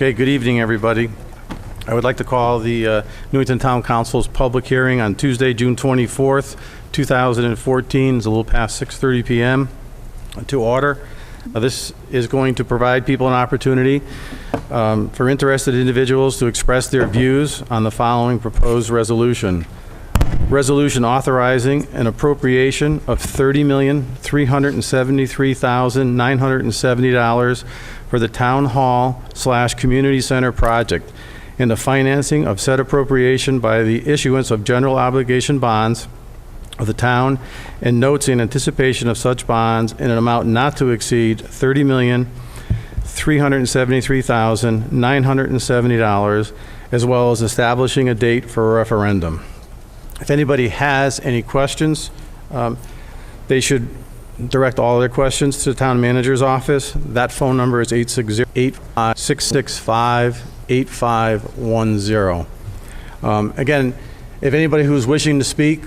Okay, good evening, everybody. I would like to call the Newington Town Council's public hearing on Tuesday, June 24th, 2014. It's a little past 6:30 p.m. to order. This is going to provide people an opportunity for interested individuals to express their views on the following proposed resolution. Resolution authorizing an appropriation of $30,373,970 for the Town Hall / Community Center project and the financing of said appropriation by the issuance of general obligation bonds of the town and notes in anticipation of such bonds in an amount not to exceed $30,373,970, as well as establishing a date for a referendum. If anybody has any questions, they should direct all their questions to the town manager's office. That phone number is 860-665-8510. Again, if anybody who's wishing to speak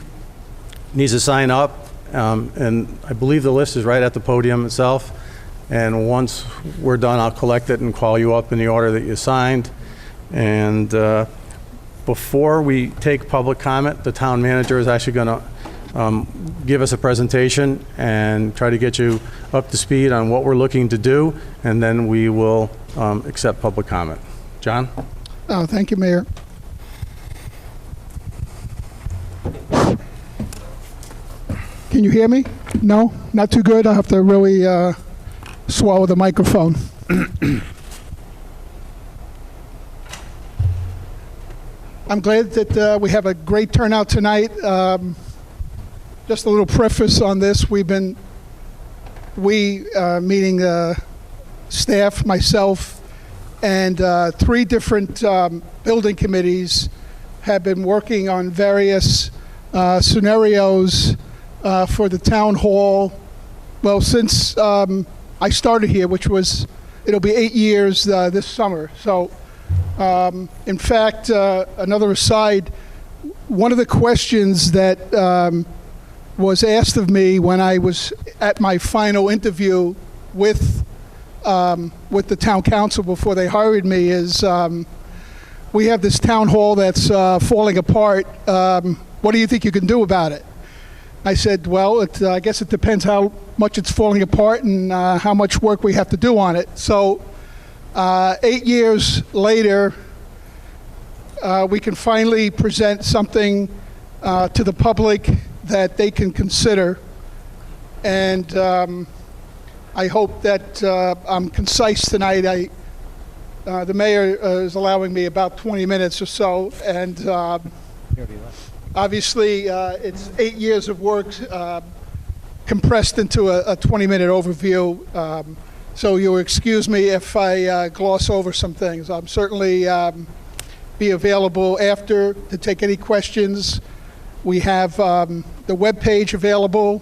needs to sign up, and I believe the list is right at the podium itself, and once we're done, I'll collect it and call you up in the order that you signed. And before we take public comment, the town manager is actually going to give us a presentation and try to get you up to speed on what we're looking to do, and then we will accept public comment. John? Oh, thank you, Mayor. Can you hear me? No? Not too good? I have to really swallow the microphone. I'm glad that we have a great turnout tonight. Just a little preface on this. Meaning staff, myself, and 3 different building committees have been working on various scenarios for the town hall. Well, since I started here, it'll be 8 years this summer. So, in fact, another aside, one of the questions that was asked of me when I was at my final interview with the town council before they hired me is, we have this town hall that's falling apart. What do you think you can do about it? I said, well, I guess it depends how much it's falling apart and how much work we have to do on it. So 8 years later, we can finally present something to the public that they can consider. And I hope that I'm concise tonight. The mayor is allowing me about 20 minutes or so, and obviously it's 8 years of work compressed into a 20-minute overview. So you'll excuse me if I gloss over some things. I'm certainly be available after to take any questions. We have the webpage available.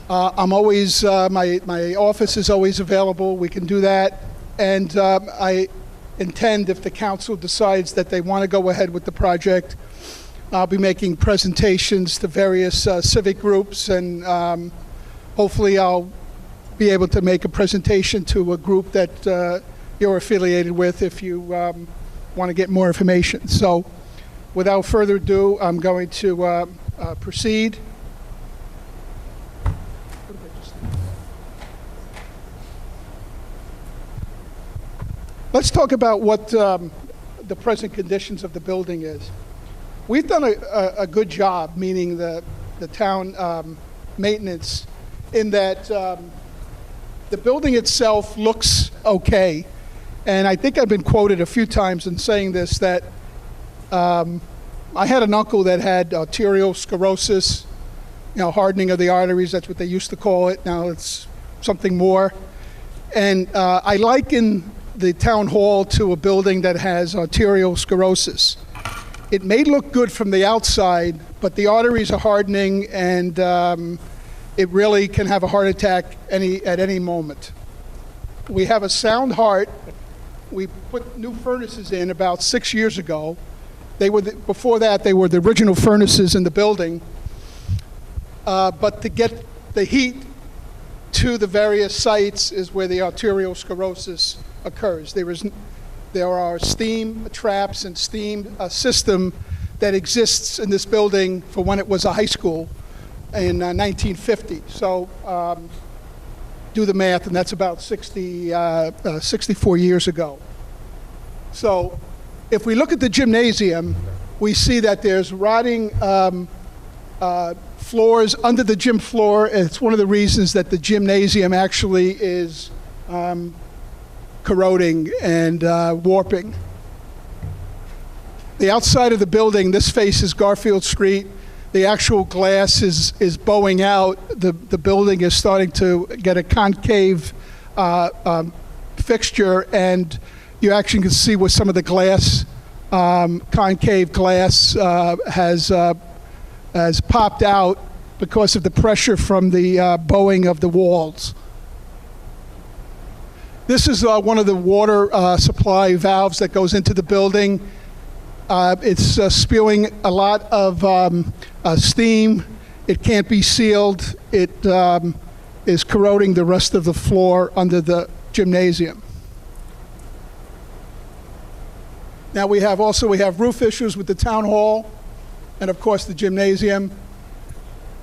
I'm always, my office is always available. We can do that. And I intend, if the council decides that they want to go ahead with the project, I'll be making presentations to various civic groups, and hopefully I'll be able to make a presentation to a group that you're affiliated with if you want to get more information. So without further ado, I'm going to proceed. Let's talk about what the present conditions of the building is. We've done a good job, meaning the town maintenance, in that the building itself looks okay. And I think I've been quoted a few times in saying this, that I had an uncle that had arteriosclerosis, hardening of the arteries. That's what they used to call it. Now it's something more. And I liken the town hall to a building that has arteriosclerosis. It may look good from the outside, but the arteries are hardening, and it really can have a heart attack at any moment. We have a sound heart. We put new furnaces in about 6 years ago. Before that, they were the original furnaces in the building. But to get the heat to the various sites is where the arteriosclerosis occurs. there are steam traps and steam system that exists in this building for when it was a high school in 1950. So do the math, and that's about 64 years ago. So if we look at the gymnasium, we see that there's rotting floors under the gym floor. It's one of the reasons that the gymnasium actually is corroding and warping. The outside of the building, this faces Garfield Street. The actual glass is bowing out. The building is starting to get a concave fixture, and you actually can see where some of the glass, concave glass, has popped out because of the pressure from the bowing of the walls. This is one of the water supply valves that goes into the building. It's spewing a lot of steam. It can't be sealed. It is corroding the rest of the floor under the gymnasium. Now we have roof issues with the town hall and of course the gymnasium.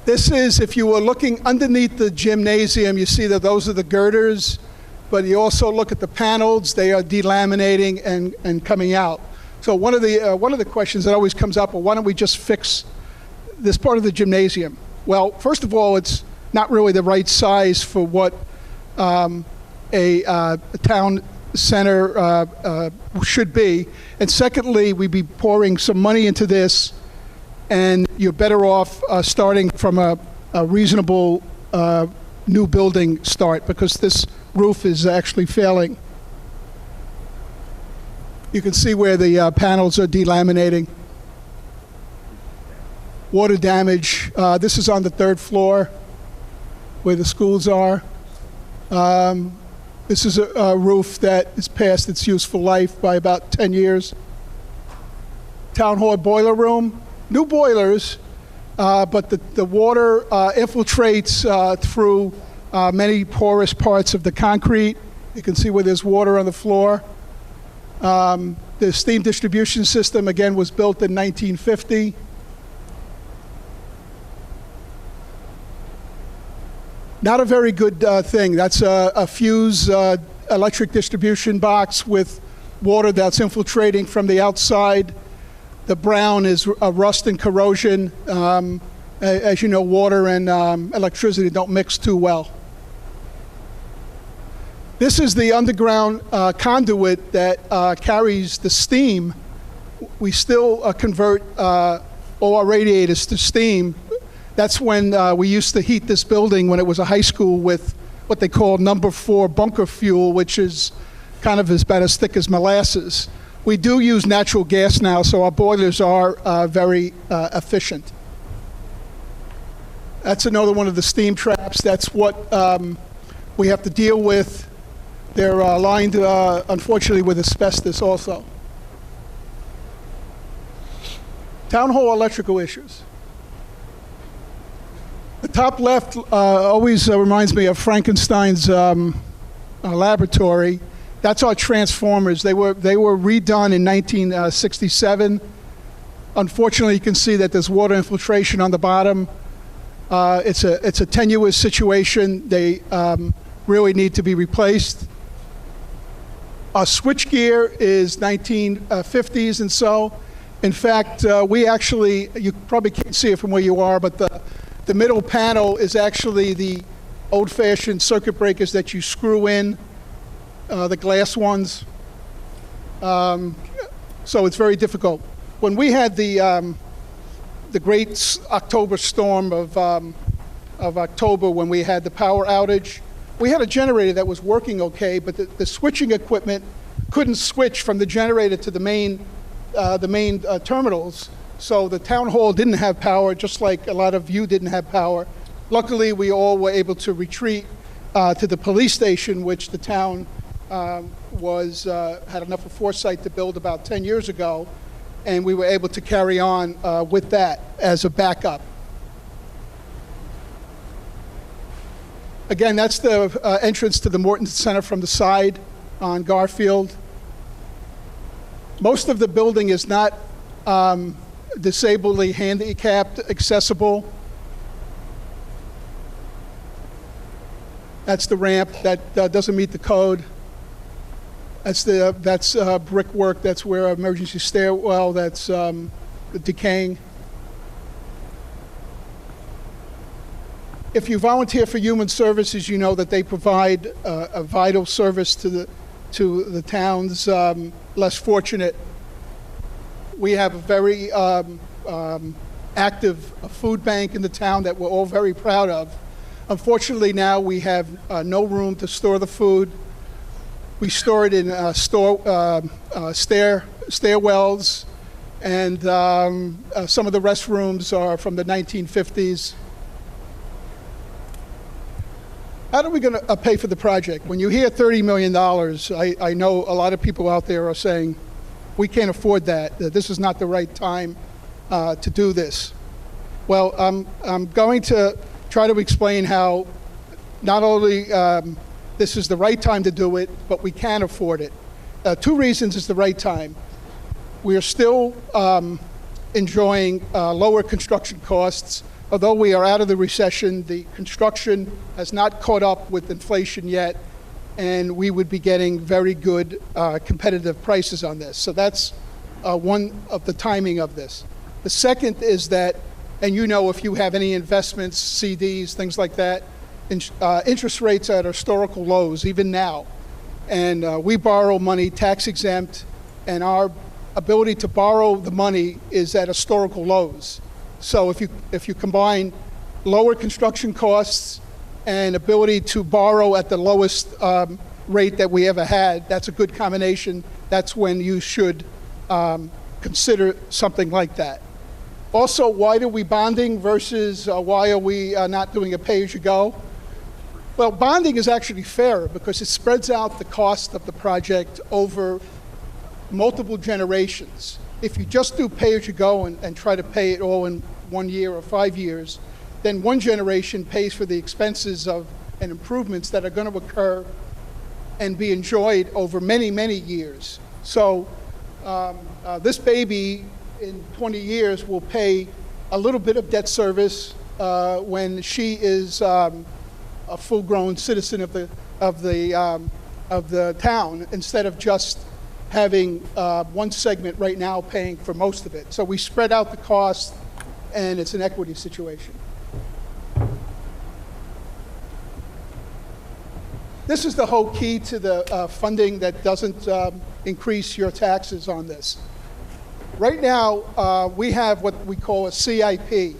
This is, if you were looking underneath the gymnasium, you see that those are the girders, but you also look at the panels, they are delaminating and coming out. So one of the questions that always comes up, well, why don't we just fix this part of the gymnasium? Well, first of all, it's not really the right size for what a town center should be. And secondly, we'd be pouring some money into this, and you're better off starting from a reasonable new building start, because this roof is actually failing. You can see where the panels are delaminating. Water damage. This is on the 3rd floor where the schools are. This is a roof that is past its useful life by about 10 years. Town hall boiler room. New boilers, but the water infiltrates through many porous parts of the concrete. You can see where there's water on the floor. The steam distribution system, again, was built in 1950. Not a very good thing. That's a fuse electric distribution box with water that's infiltrating from the outside. The brown is rust and corrosion. As you know, water and electricity don't mix too well. This is the underground conduit that carries the steam. We still convert all our radiators to steam. That's when we used to heat this building when it was a high school with what they call number 4 bunker fuel, which is kind of about as thick as molasses. We do use natural gas now, so our boilers are very efficient. That's another one of the steam traps. That's what we have to deal with. They're lined, unfortunately, with asbestos also. Town hall electrical issues. The top left always reminds me of Frankenstein's laboratory. That's our transformers. They were redone in 1967. Unfortunately, you can see that there's water infiltration on the bottom. It's a tenuous situation. They really need to be replaced. Our switchgear is 1950s and so. In fact, we actually, you probably can't see it from where you are, but the middle panel is actually the old-fashioned circuit breakers that you screw in, the glass ones. So it's very difficult. When we had the great October storm of October, when we had the power outage, we had a generator that was working okay, but the switching equipment couldn't switch from the generator to the main terminals. So the town hall didn't have power, just like a lot of you didn't have power. Luckily, we all were able to retreat to the police station, which the town had enough of foresight to build about 10 years ago, and we were able to carry on with that as a backup. Again, that's the entrance to the Morton Center from the side on Garfield. Most of the building is not disabledly handicapped accessible. That's the ramp that doesn't meet the code. That's brickwork. That's where emergency stairwell that's decaying. If you volunteer for Human Services, you know that they provide a vital service to the towns less fortunate. We have a very active food bank in the town that we're all very proud of. Unfortunately, now we have no room to store the food. We store it in stairwells, and some of the restrooms are from the 1950s. How are we going to pay for the project? When you hear $30 million, I know a lot of people out there are saying, we can't afford that. This is not the right time to do this. Well, I'm going to try to explain how not only this is the right time to do it, but we can afford it. 2 reasons it's the right time. We are still enjoying lower construction costs. Although we are out of the recession, the construction has not caught up with inflation yet, and we would be getting very good competitive prices on this. So that's one of the timing of this. The second is that, and you know, if you have any investments, CDs, things like that, interest rates are at historical lows, even now. And we borrow money tax exempt, and our ability to borrow the money is at historical lows. So if you combine lower construction costs and ability to borrow at the lowest rate that we ever had, that's a good combination. That's when you should consider something like that. Also, why do we bonding versus why are we not doing a pay-as-you-go? Well, bonding is actually fairer because it spreads out the cost of the project over multiple generations. If you just do pay-as-you-go and try to pay it all in 1 year or 5 years, then one generation pays for the expenses of and improvements that are going to occur and be enjoyed over many, many years. So this baby in 20 years will pay a little bit of debt service when she is a full-grown citizen of the town, instead of just having one segment right now paying for most of it. So we spread out the cost, and it's an equity situation. This is the whole key to the funding that doesn't increase your taxes on this. Right now, we have what we call a CIP.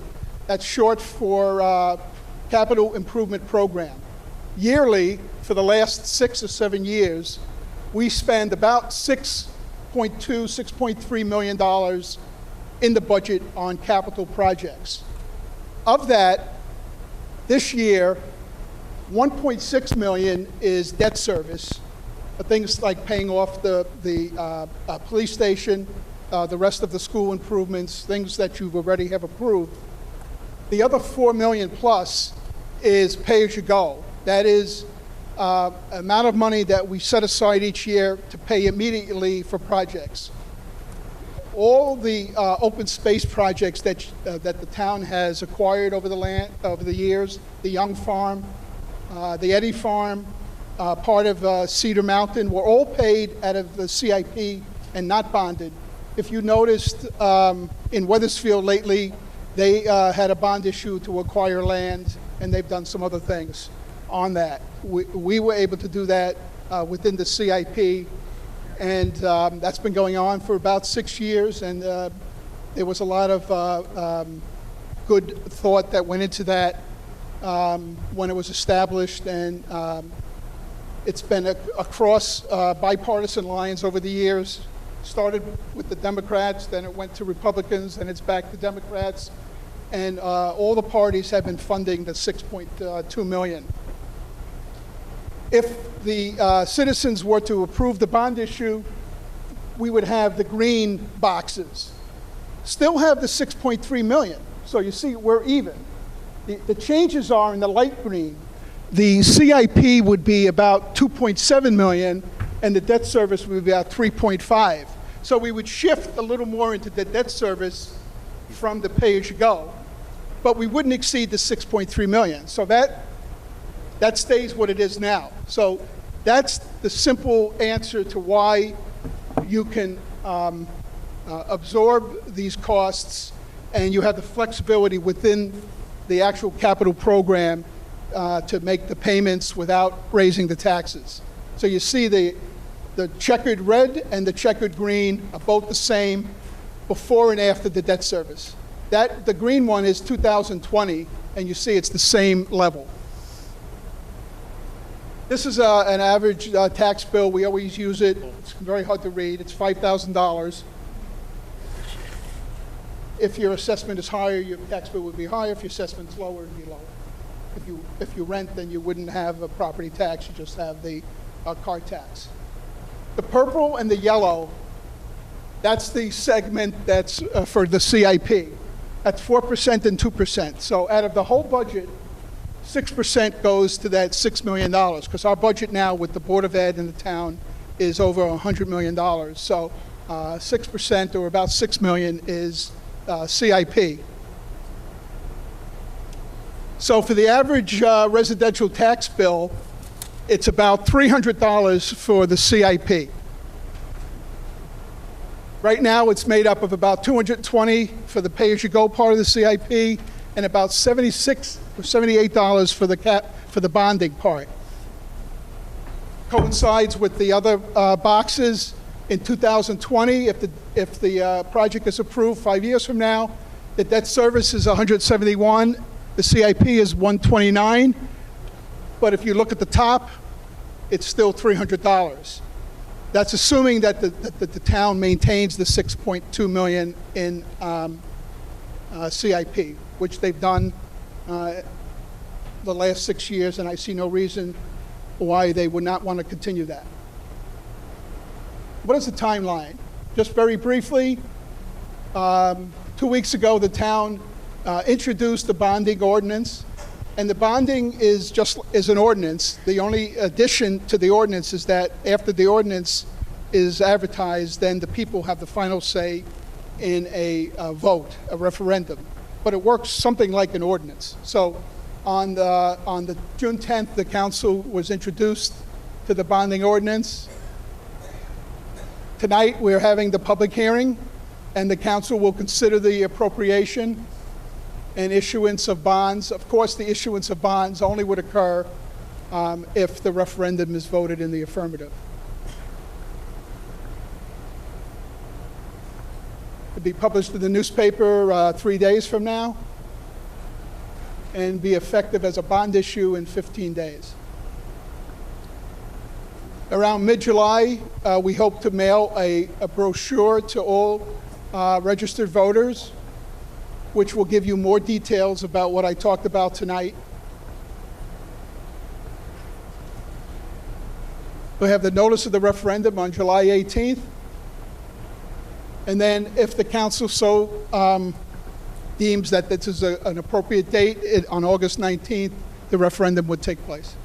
That's short for Capital Improvement Program. Yearly, for the last 6 or 7 years, we spend about $6.3 million in the budget on capital projects. Of that, this year, $1.6 million is debt service, things like paying off the police station, the rest of the school improvements, things that you already have approved. The other $4 million plus is pay-as-you-go. That is amount of money that we set aside each year to pay immediately for projects. All the open space projects that the town has acquired over the years, the Young Farm, the Eddy Farm, part of Cedar Mountain, were all paid out of the CIP and not bonded. If you noticed in Weathersfield lately, they had a bond issue to acquire land, and they've done some other things on that. We were able to do that within the CIP, and that's been going on for about 6 years, and there was a lot of good thought that went into that when it was established, and it's been across bipartisan lines over the years. Started with the Democrats, then it went to Republicans, and it's back to Democrats, and all the parties have been funding the $6.2 million. If the citizens were to approve the bond issue, we would have the green boxes. Still have the $6.3 million. So you see, we're even. The changes are in the light green. The CIP would be about $2.7 million, and the debt service would be about $3.5. So we would shift a little more into the debt service from the pay-as-you-go, but we wouldn't exceed the 6.3 million. So that stays what it is now. So that's the simple answer to why you can absorb these costs, and you have the flexibility within the actual capital program to make the payments without raising the taxes. So you see the checkered red and the checkered green are both the same before and after the debt service. The green one is 2020, and you see it's the same level. This is an average tax bill. We always use it. It's very hard to read. It's $5,000. If your assessment is higher, your tax bill would be higher. If your assessment is lower, it would be lower. If you rent, then you wouldn't have a property tax. You just have the car tax. The purple and the yellow, that's the segment that's for the CIP. That's 4% and 2%. So out of the whole budget, 6% goes to that $6 million, because our budget now with the Board of Ed and the town is over $100 million. So 6%, or about $6 million, is CIP. So for the average residential tax bill, it's about $300 for the CIP. Right now, it's made up of about $220 for the pay-as-you-go part of the CIP, and about $76 or $78 for the bonding part. Coincides with the other boxes. In 2020, if the project is approved 5 years from now, the debt service is 171, the CIP is 129, but if you look at the top, it's still $300. That's assuming that the town maintains the $6.2 million in CIP, which they've done the last 6 years, and I see no reason why they would not want to continue that. What is the timeline? Just very briefly, 2 weeks ago, the town introduced the bonding ordinance, and the bonding is an ordinance. The only addition to the ordinance is that after the ordinance is advertised, then the people have the final say in a vote, a referendum. But it works something like an ordinance. So on the June 10th, the council was introduced to the bonding ordinance. Tonight, we're having the public hearing, and the council will consider the appropriation and issuance of bonds. Of course, the issuance of bonds only would occur if the referendum is voted in the affirmative. It'll be published in the newspaper 3 days from now and be effective as a bond issue in 15 days. Around mid-July, we hope to mail a brochure to all registered voters, which will give you more details about what I talked about tonight. We'll have the notice of the referendum on July 18th. And then if the council so deems that this is an appropriate date, on August 19th, the referendum would take place.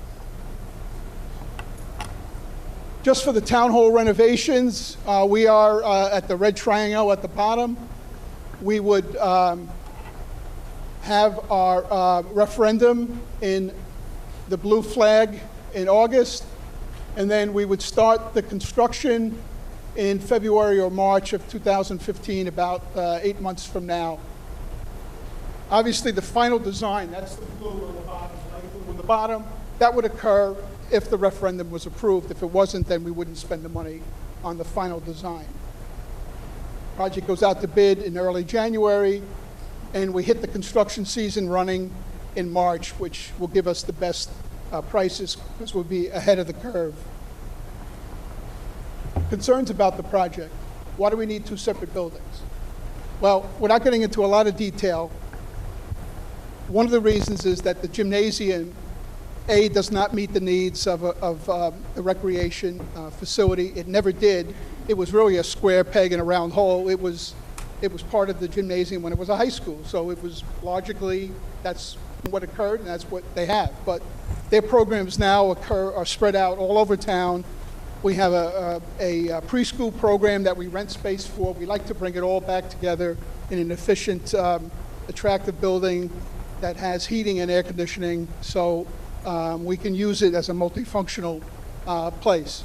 Just for the town hall renovations, we are at the red triangle at the bottom. We would have our referendum in the blue flag in August, and then we would start the construction in February or March of 2015, about 8 months from now. Obviously, the final design, that's the blue on the bottom, light blue on the bottom, that would occur if the referendum was approved. If it wasn't, then we wouldn't spend the money on the final design. Project goes out to bid in early January, and we hit the construction season running in March, which will give us the best prices, because we'll be ahead of the curve. Concerns about the project. Why do we need two separate buildings? Well, we're not getting into a lot of detail. One of the reasons is that the gymnasium, A, does not meet the needs of a recreation facility. It never did. It was really a square peg in a round hole. It was part of the gymnasium when it was a high school. So it was logically, that's what occurred, and that's what they have. But their programs now are spread out all over town. We have a preschool program that we rent space for. We like to bring it all back together in an efficient, attractive building that has heating and air conditioning, so we can use it as a multifunctional place.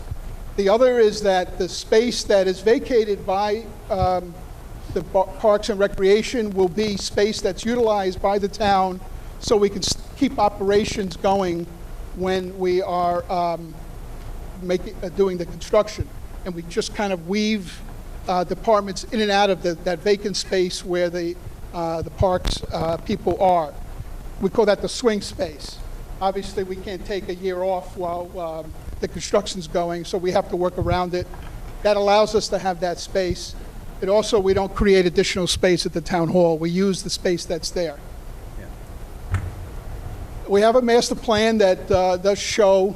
The other is that the space that is vacated by the Parks and Recreation will be space that's utilized by the town, so we can keep operations going when we are doing the construction. And we just kind of weave departments in and out of that vacant space where the parks people are. We call that the swing space. Obviously, we can't take a year off while the construction's going, so we have to work around it. That allows us to have that space. It also, we don't create additional space at the town hall. We use the space that's there. Yeah. We have a master plan that does show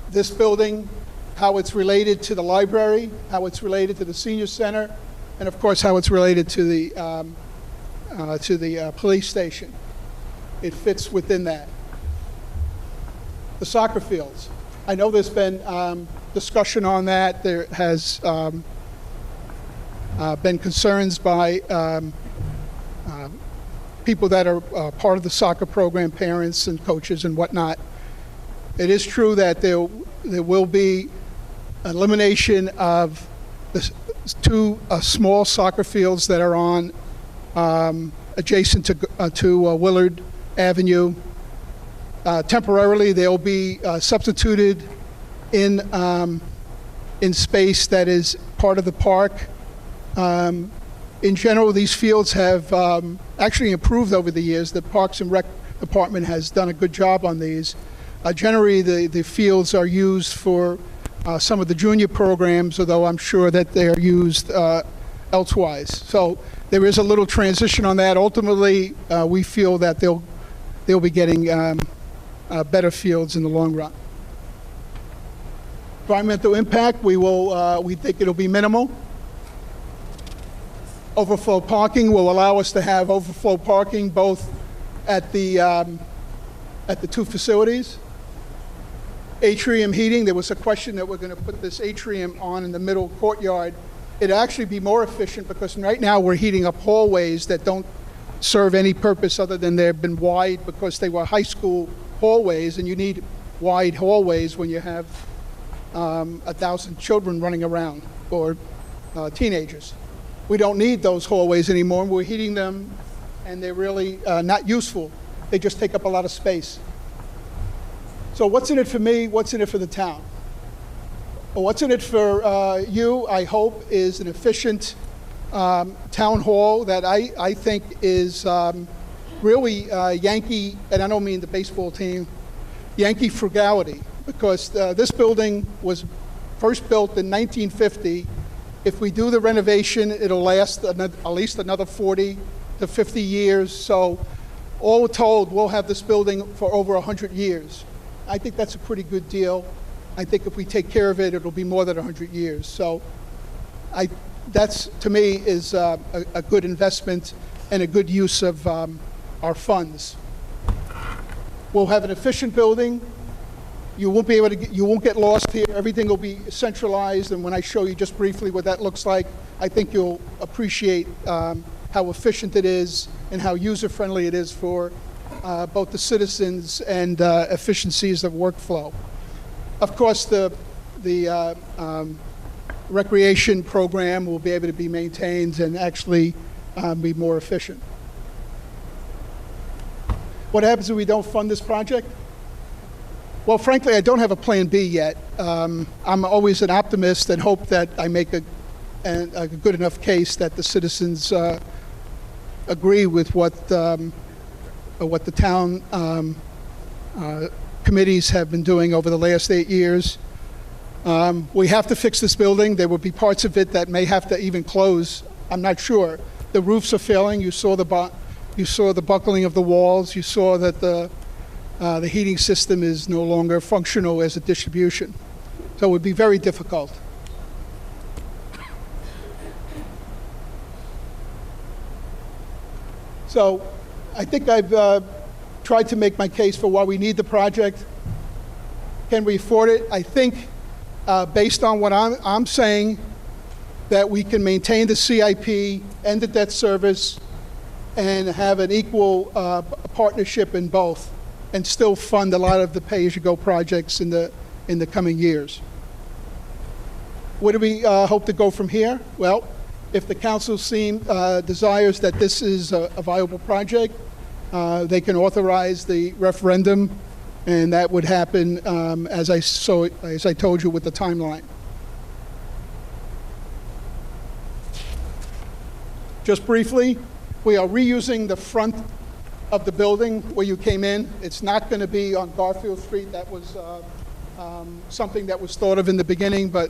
this building, how it's related to the library, how it's related to the senior center, and of course how it's related to the police station. It fits within that. The soccer fields. I know there's been discussion on that. There has been concerns by people that are part of the soccer program, parents and coaches and whatnot. It is true that there will be elimination of the two small soccer fields that are on adjacent to Willard Avenue. Temporarily, they'll be substituted in space that is part of the park. In general, these fields have actually improved over the years. The Parks and Rec Department has done a good job on these. Generally, the fields are used for some of the junior programs, although I'm sure that they are used elsewise. So there is a little transition on that. Ultimately, we feel that they'll be getting better fields in the long run. Environmental impact, we think it'll be minimal. Overflow parking will allow us to have overflow parking both at the two facilities. Atrium heating, there was a question that we're going to put this atrium on in the middle courtyard. It'd actually be more efficient because right now we're heating up hallways that don't serve any purpose other than they've been wide because they were high school hallways, and you need wide hallways when you have 1,000 children running around or teenagers. We don't need those hallways anymore. We're heating them, and they're really not useful. They just take up a lot of space. So what's in it for me? What's in it for the town? Well, what's in it for you, I hope, is an efficient town hall that I think is really Yankee, and I don't mean the baseball team, Yankee frugality, because this building was first built in 1950. If we do the renovation, it'll last at least another 40 to 50 years. So all told, we'll have this building for over 100 years. I think that's a pretty good deal. I think if we take care of it, it'll be more than 100 years. So that's, to me, is a good investment and a good use of our funds. We'll have an efficient building. You won't be able to you won't get lost here. Everything will be centralized, and when I show you just briefly what that looks like, I think you'll appreciate how efficient it is and how user-friendly it is for both the citizens and efficiencies of workflow. Of course, the recreation program will be able to be maintained and actually be more efficient. What happens if we don't fund this project? Well, frankly, I don't have a plan B yet. I'm always an optimist and hope that I make a good enough case that the citizens agree with what the town committees have been doing over the last 8 years. We have to fix this building. There will be parts of it that may have to even close. I'm not sure. The roofs are failing. You saw the buckling of the walls. You saw that the heating system is no longer functional as a distribution. So it would be very difficult. So I think I've tried to make my case for why we need the project. Can we afford it? I think based on what I'm saying, that we can maintain the CIP and the debt service and have an equal partnership in both, and still fund a lot of the pay-as-you-go projects in the coming years. Where do we hope to go from here? Well, if the council desires that this is a viable project, they can authorize the referendum, and that would happen as I told you with the timeline. Just briefly, we are reusing the front of the building where you came in. It's not going to be on Garfield Street. That was something that was thought of in the beginning, but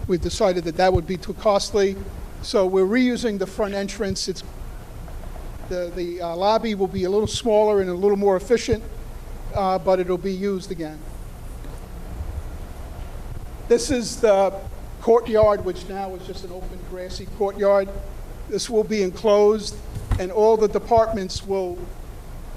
we decided that that would be too costly. So we're reusing the front entrance. The lobby will be a little smaller and a little more efficient, but it'll be used again. This is the courtyard, which now is just an open grassy courtyard. This will be enclosed, and all the departments will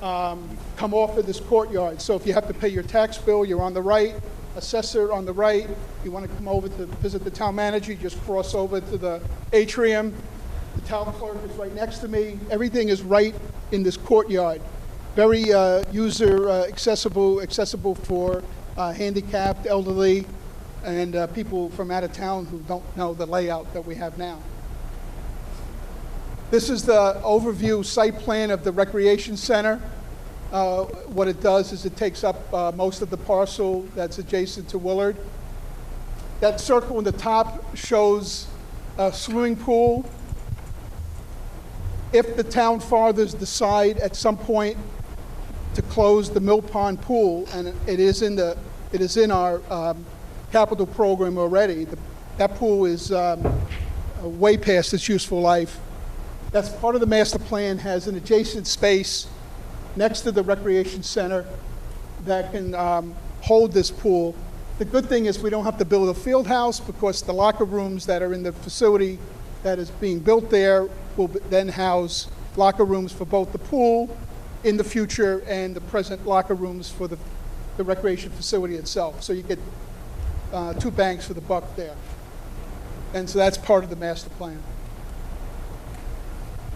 come off of this courtyard. So if you have to pay your tax bill, you're on the right, assessor on the right. You want to come over to visit the town manager, you just cross over to the atrium. The town clerk is right next to me. Everything is right in this courtyard. Very user accessible for handicapped, elderly, and people from out of town who don't know the layout that we have now. This is the overview site plan of the recreation center. What it does is it takes up most of the parcel that's adjacent to Willard. That circle in the top shows a swimming pool. If the town fathers decide at some point to close the Mill Pond pool, and it is in our capital program already, that pool is way past its useful life. That's part of the master plan, has an adjacent space next to the recreation center that can hold this pool. The good thing is we don't have to build a field house, because the locker rooms that are in the facility that is being built there will then house locker rooms for both the pool in the future and the present locker rooms for the recreation facility itself. So you get two bangs for the buck there. And so that's part of the master plan.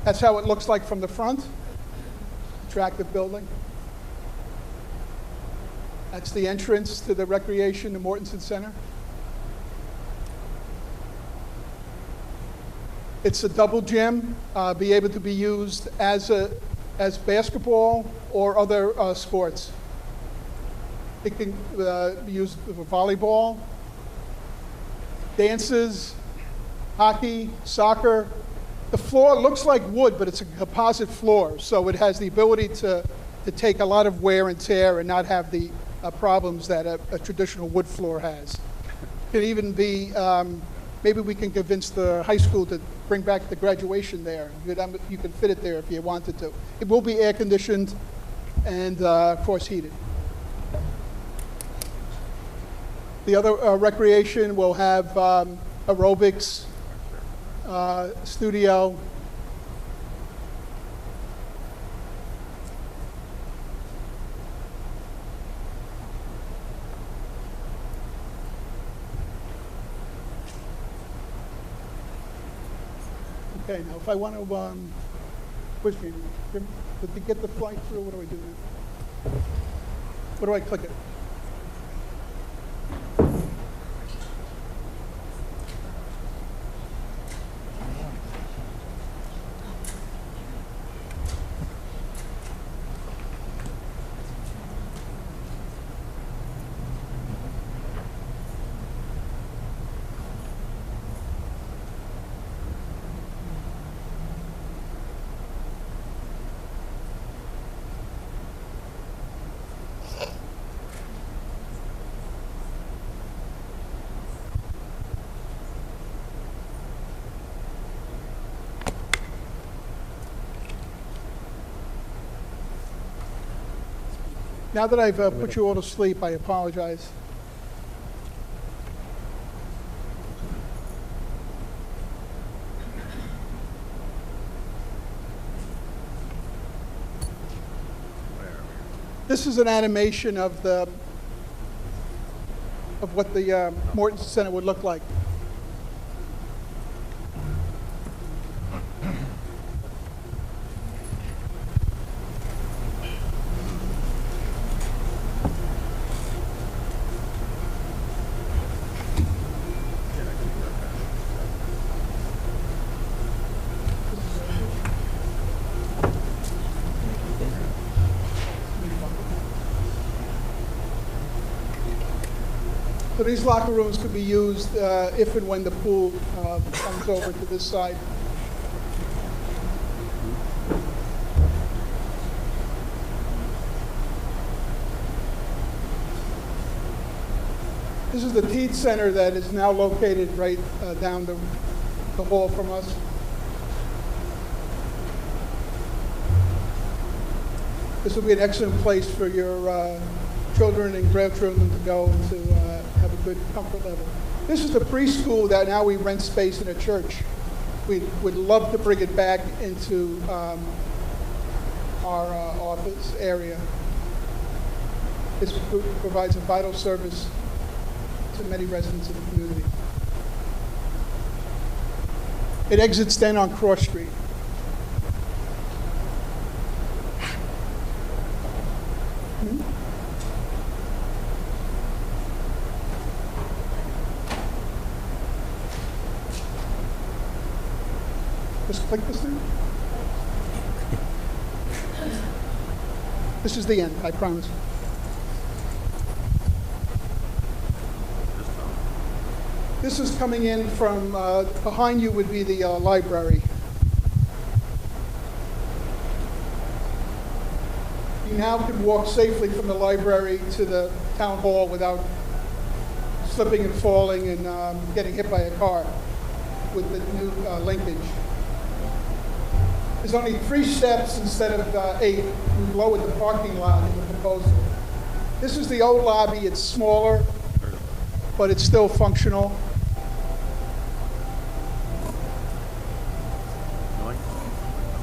That's how it looks like from the front. Attractive building. That's the entrance to the recreation, the Mortensen Center. It's a double gym, be able to be used as basketball or other sports. It can be used for volleyball, dances, hockey, soccer. The floor looks like wood, but it's a composite floor, so it has the ability to take a lot of wear and tear and not have the problems that a traditional wood floor has. It can even be, maybe we can convince the high school to bring back the graduation there. You can fit it there if you wanted to. It will be air conditioned and, of course, heated. The other recreation will have aerobics, studio. Okay, now if I want to, which meeting? To get the flight through, what do I do now? What do I click it? Now that I've put you all to sleep, I apologize. This is an animation of the of what the Morton Center would look like. So these locker rooms could be used if and when the pool comes over to this side. This is the Teed Center that is now located right down the hall from us. This will be an excellent place for your children and grandchildren to go and to have a good comfort level. This is the preschool that now we rent space in a church. We would love to bring it back into our office area. This provides a vital service to many residents of the community. It exits then on Cross Street. Just click this thing. This is the end, I promise. This is coming in from, behind you would be the library. You now can walk safely from the library to the town hall without slipping and falling and getting hit by a car with the new linkage. There's only 3 steps instead of 8. We've lowered the parking lot in the proposal. This is the old lobby. It's smaller, but it's still functional.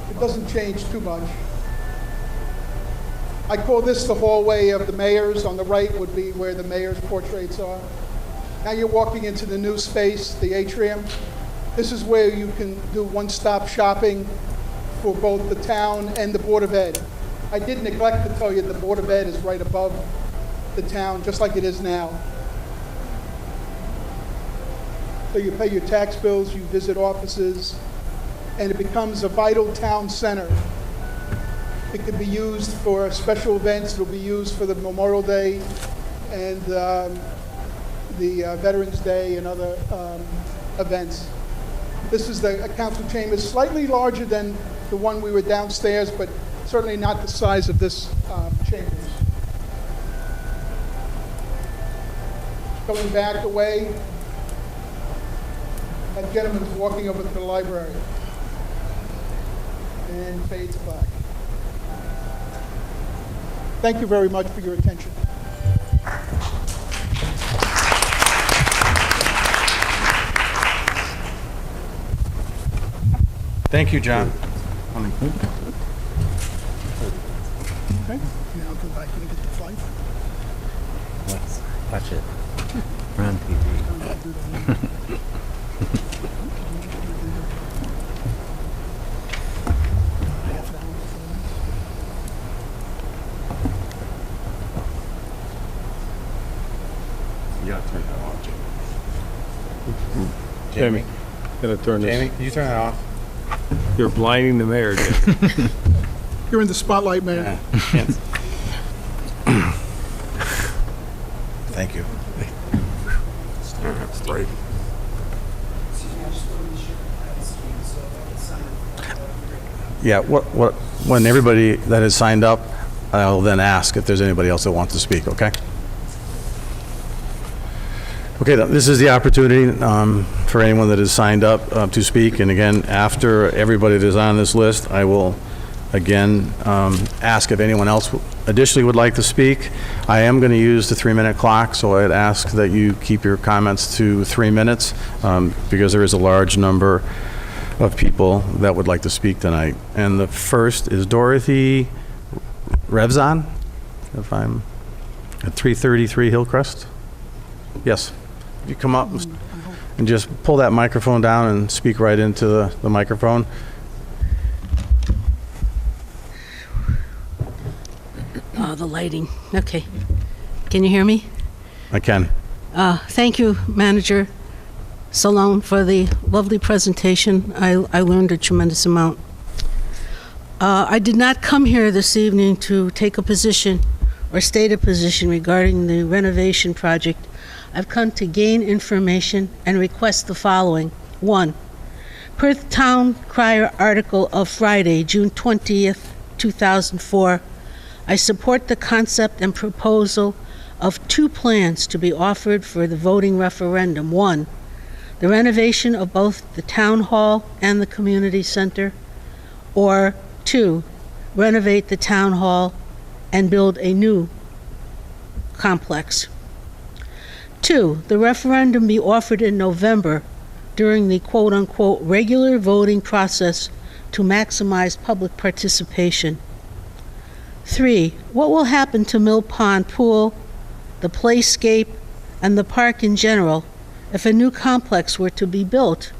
It doesn't change too much. I call this the hallway of the mayors. On the right would be where the mayor's portraits are. Now you're walking into the new space, the atrium. This is where you can do one-stop shopping for both the town and the Board of Ed. I did neglect to tell you the Board of Ed is right above the town, just like it is now. So you pay your tax bills, you visit offices, and it becomes a vital town center. It can be used for special events. It'll be used for the Memorial Day and the Veterans Day and other events. This is the council chamber, slightly larger than the one we were downstairs, but certainly not the size of this chambers. Going back away, that gentleman's walking over to the library and fades black. Thank you very much for your attention. Thank you, John. Okay. Now go back and get the flight. Let's watch it. We're on TV. You gotta turn that on, Jamie, gotta turn this. Jamie, can you turn that off? You're blinding the mayor, Jamie. You're in the spotlight, man. Yeah. Thank you. Right. Yeah, when everybody that has signed up, I'll then ask if there's anybody else that wants to speak, okay? Okay, this is the opportunity for anyone that has signed up to speak. And again, after everybody that is on this list, I will again ask if anyone else additionally would like to speak. I am going to use the 3-minute clock, so I'd ask that you keep your comments to 3 minutes because there is a large number of people that would like to speak tonight. And the first is Dorothy Revzon, if I'm at 333 Hillcrest. Yes. If you come up and just pull that microphone down and speak right into the microphone. Oh, the lighting. Okay. Can you hear me? I can. Thank you, Manager Salone, for the lovely presentation. I learned a tremendous amount. I did not come here this evening to take a position or state a position regarding the renovation project. I've come to gain information and request the following. 1. Per the Town Crier article of Friday, June 20th, 2004, I support the concept and proposal of 2 plans to be offered for the voting referendum. 1, the renovation of both the Town Hall and the Community Center, or 2, renovate the Town Hall and build a new complex. 2, the referendum be offered in November during the quote-unquote regular voting process to maximize public participation. 3, what will happen to Mill Pond Pool, the playscape, and the park in general if a new complex were to be built?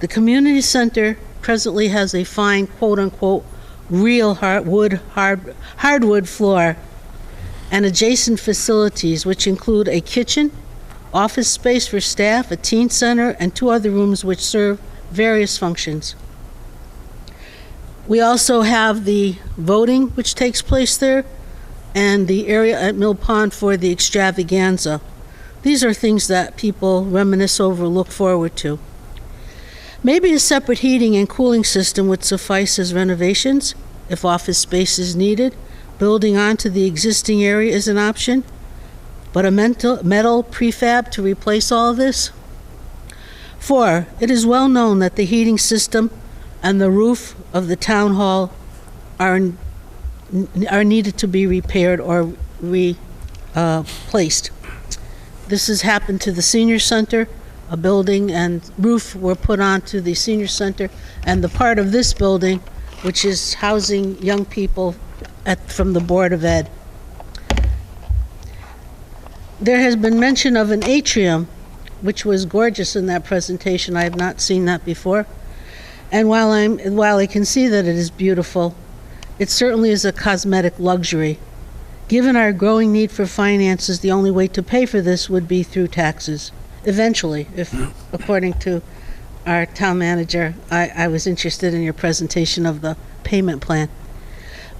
The community center presently has a fine quote-unquote real hardwood floor and adjacent facilities, which include a kitchen, office space for staff, a teen center, and 2 other rooms which serve various functions. We also have the voting which takes place there and the area at Mill Pond for the extravaganza. These are things that people reminisce over, look forward to. Maybe a separate heating and cooling system would suffice as renovations if office space is needed. Building onto the existing area is an option, but a metal prefab to replace all of this? 4, it is well known that the heating system and the roof of the town hall are needed to be repaired or replaced. This has happened to the senior center. A building and roof were put onto the senior center and the part of this building which is housing young people from the Board of Ed. There has been mention of an atrium, which was gorgeous in that presentation. I have not seen that before. And while I can see that it is beautiful, it certainly is a cosmetic luxury. Given our growing need for finances, the only way to pay for this would be through taxes. Eventually, if according to our town manager, I was interested in your presentation of the payment plan.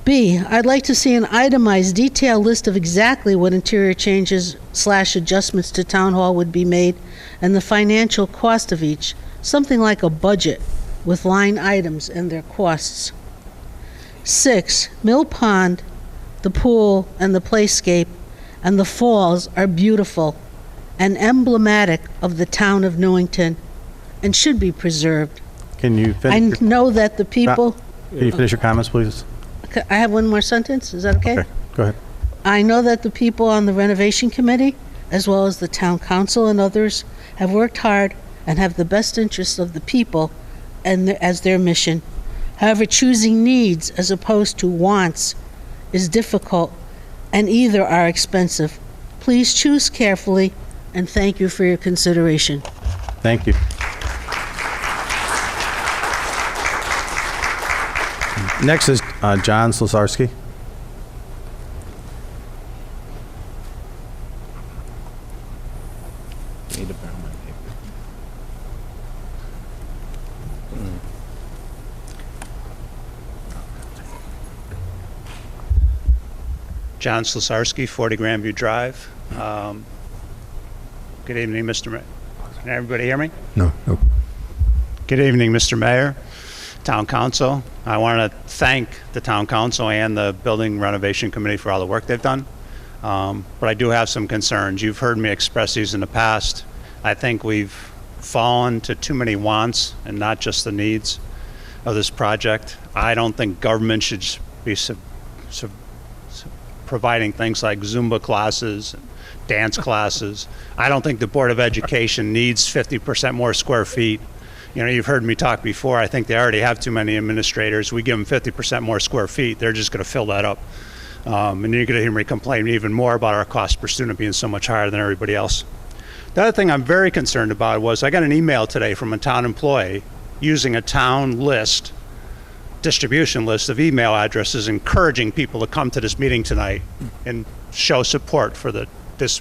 B, I'd like to see an itemized, detailed list of exactly what interior changes / adjustments to Town Hall would be made and the financial cost of each, something like a budget with line items and their costs. 6, Mill Pond, the pool and the playscape and the falls are beautiful and emblematic of the town of Newington and should be preserved. Can you I finish? know that the people... Can you finish your comments, please? I have one more sentence, is that okay? Okay, go ahead. I know that the people on the renovation committee, as well as the town council and others, have worked hard and have the best interests of the people and as their mission. However, choosing needs as opposed to wants is difficult, and either are expensive. Please choose carefully, and thank you for your consideration. Thank you. Next is John Slesarski. Need to borrow my paper. John Slesarski, 40 Grandview Drive. Good evening, Mr. Mayor. Can everybody hear me? No. Good evening, Mr. Mayor, Town Council. I want to thank the Town Council and the Building Renovation Committee for all the work they've done. But I do have some concerns. You've heard me express these in the past. I think we've fallen to too many wants and not just the needs of this project. I don't think government should be providing things like Zumba classes and dance classes. I don't think the Board of Education needs 50% more square feet. You know, you've heard me talk before. I think they already have too many administrators. We give them 50% more square feet. They're just going to fill that up. And you're going to hear me complain even more about our cost per student being so much higher than everybody else. The other thing I'm very concerned about was I got an email today from a town employee using a town list, distribution list of email addresses, encouraging people to come to this meeting tonight and show support for this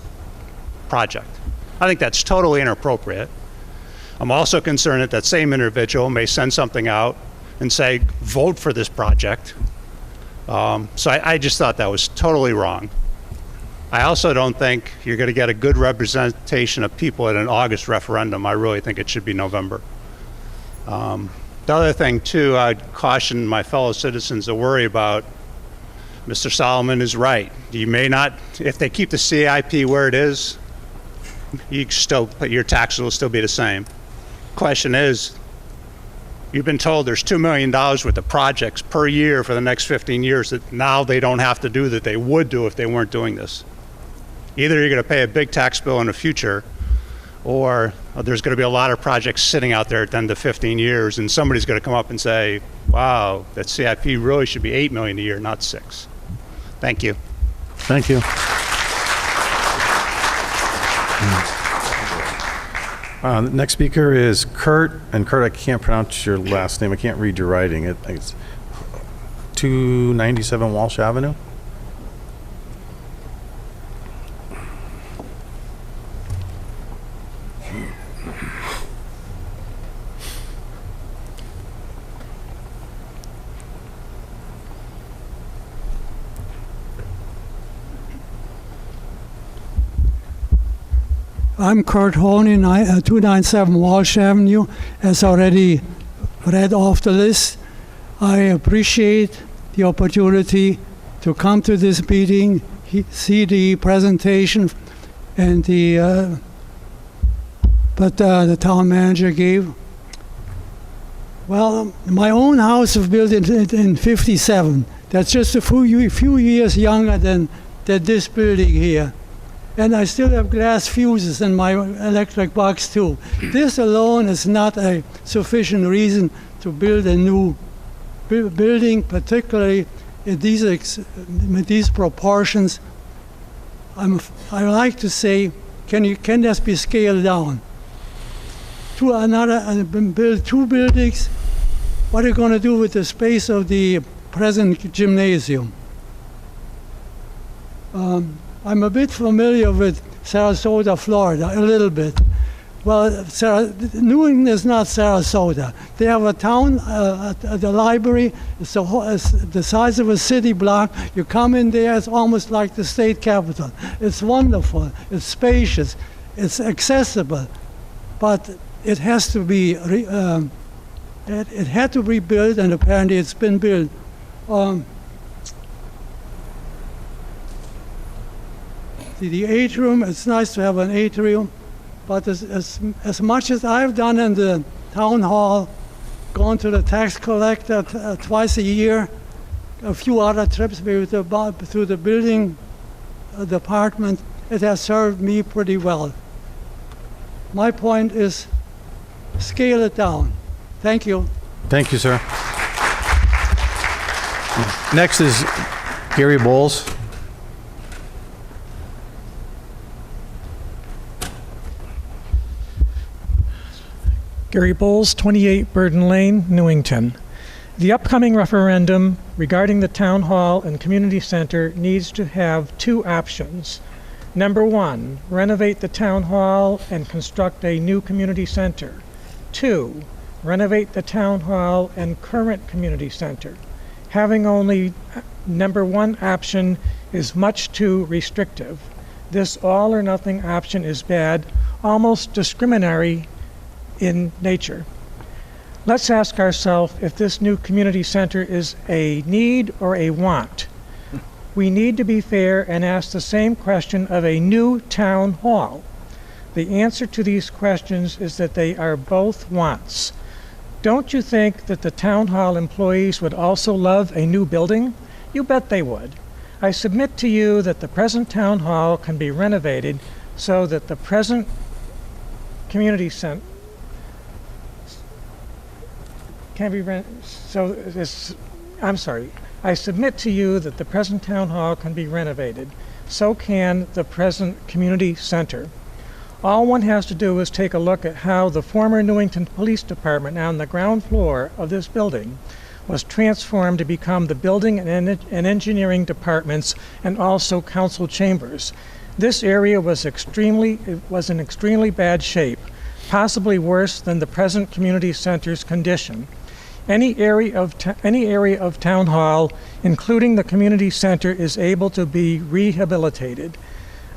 project. I think that's totally inappropriate. I'm also concerned that that same individual may send something out and say, vote for this project. So I just thought that was totally wrong. I also don't think you're going to get a good representation of people at an August referendum. I really think it should be November. The other thing, too, I'd caution my fellow citizens to worry about. Mr. Solomon is right. You may not, if they keep the CIP where it is, your taxes will still be the same. Question is, you've been told there's $2 million worth of projects per year for the next 15 years that now they don't have to do that they would do if they weren't doing this. Either you're going to pay a big tax bill in the future, or there's going to be a lot of projects sitting out there at the end of 15 years, and somebody's going to come up and say, wow, that CIP really should be $8 million a year, not $6 million. Thank you. Thank you. The next speaker is Kurt, and Kurt, I can't pronounce your last name. I can't read your writing. It's 297 Walsh Avenue. I'm Kurt Horning, 297 Walsh Avenue. As already read off the list, I appreciate the opportunity to come to this meeting, see the presentation and the town manager gave. Well, my own house was built in 57. That's just a few years younger than this building here. And I still have glass fuses in my electric box too. This alone is not a sufficient reason to build a new building, particularly in these proportions. I like to say, can this be scaled down? Build two buildings. What are you going to do with the space of the present gymnasium? I'm a bit familiar with Sarasota, Florida, a little bit. Well, Newington is not Sarasota. They have a town, the library, it's the size of a city block. You come in there, it's almost like the state capitol. It's wonderful, it's spacious, it's accessible, but it has to be, it had to be built, and apparently it's been built. The atrium, it's nice to have an atrium, but as much as I've done in the town hall, gone to the tax collector twice a year, a few other trips through the building department, it has served me pretty well. My point is, scale it down. Thank you. Thank you, sir. Next is Gary Bowles. Gary Bowles, 28 Burden Lane, Newington. The upcoming referendum regarding the Town Hall and Community Center needs to have two options. Number one, renovate the Town Hall and construct a new community center. Two, renovate the Town Hall and current community center. Having only number one option is much too restrictive. This all or nothing option is bad, almost discriminatory in nature. Let's ask ourselves if this new community center is a need or a want. We need to be fair and ask the same question of a new town hall. The answer to these questions is that they are both wants. Don't you think that the town hall employees would also love a new building? You bet they would. I submit to you that the present town hall can be renovated so that the present community center can be I submit to you that the present town hall can be renovated. So can the present community center. All one has to do is take a look at how the former Newington Police Department on the ground floor of this building was transformed to become the building and engineering departments and also council chambers. This area was in extremely bad shape, possibly worse than the present community center's condition. Any area of Town Hall, including the community center, is able to be rehabilitated.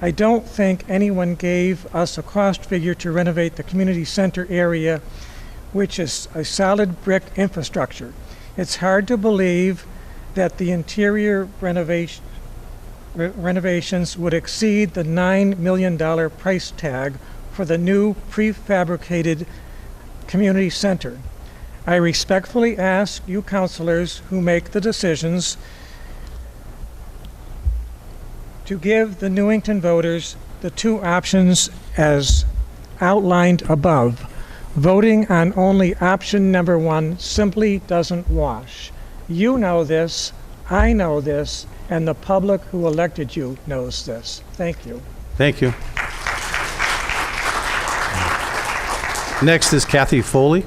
I don't think anyone gave us a cost figure to renovate the community center area, which is a solid brick infrastructure. It's hard to believe that the interior renovations would exceed the $9 million price tag for the new prefabricated community center. I respectfully ask you councilors who make the decisions to give the Newington voters the two options as outlined above. Voting on only option number one simply doesn't wash. You know this, I know this, and the public who elected you knows this. Thank you. Thank you. Next is Kathy Foley.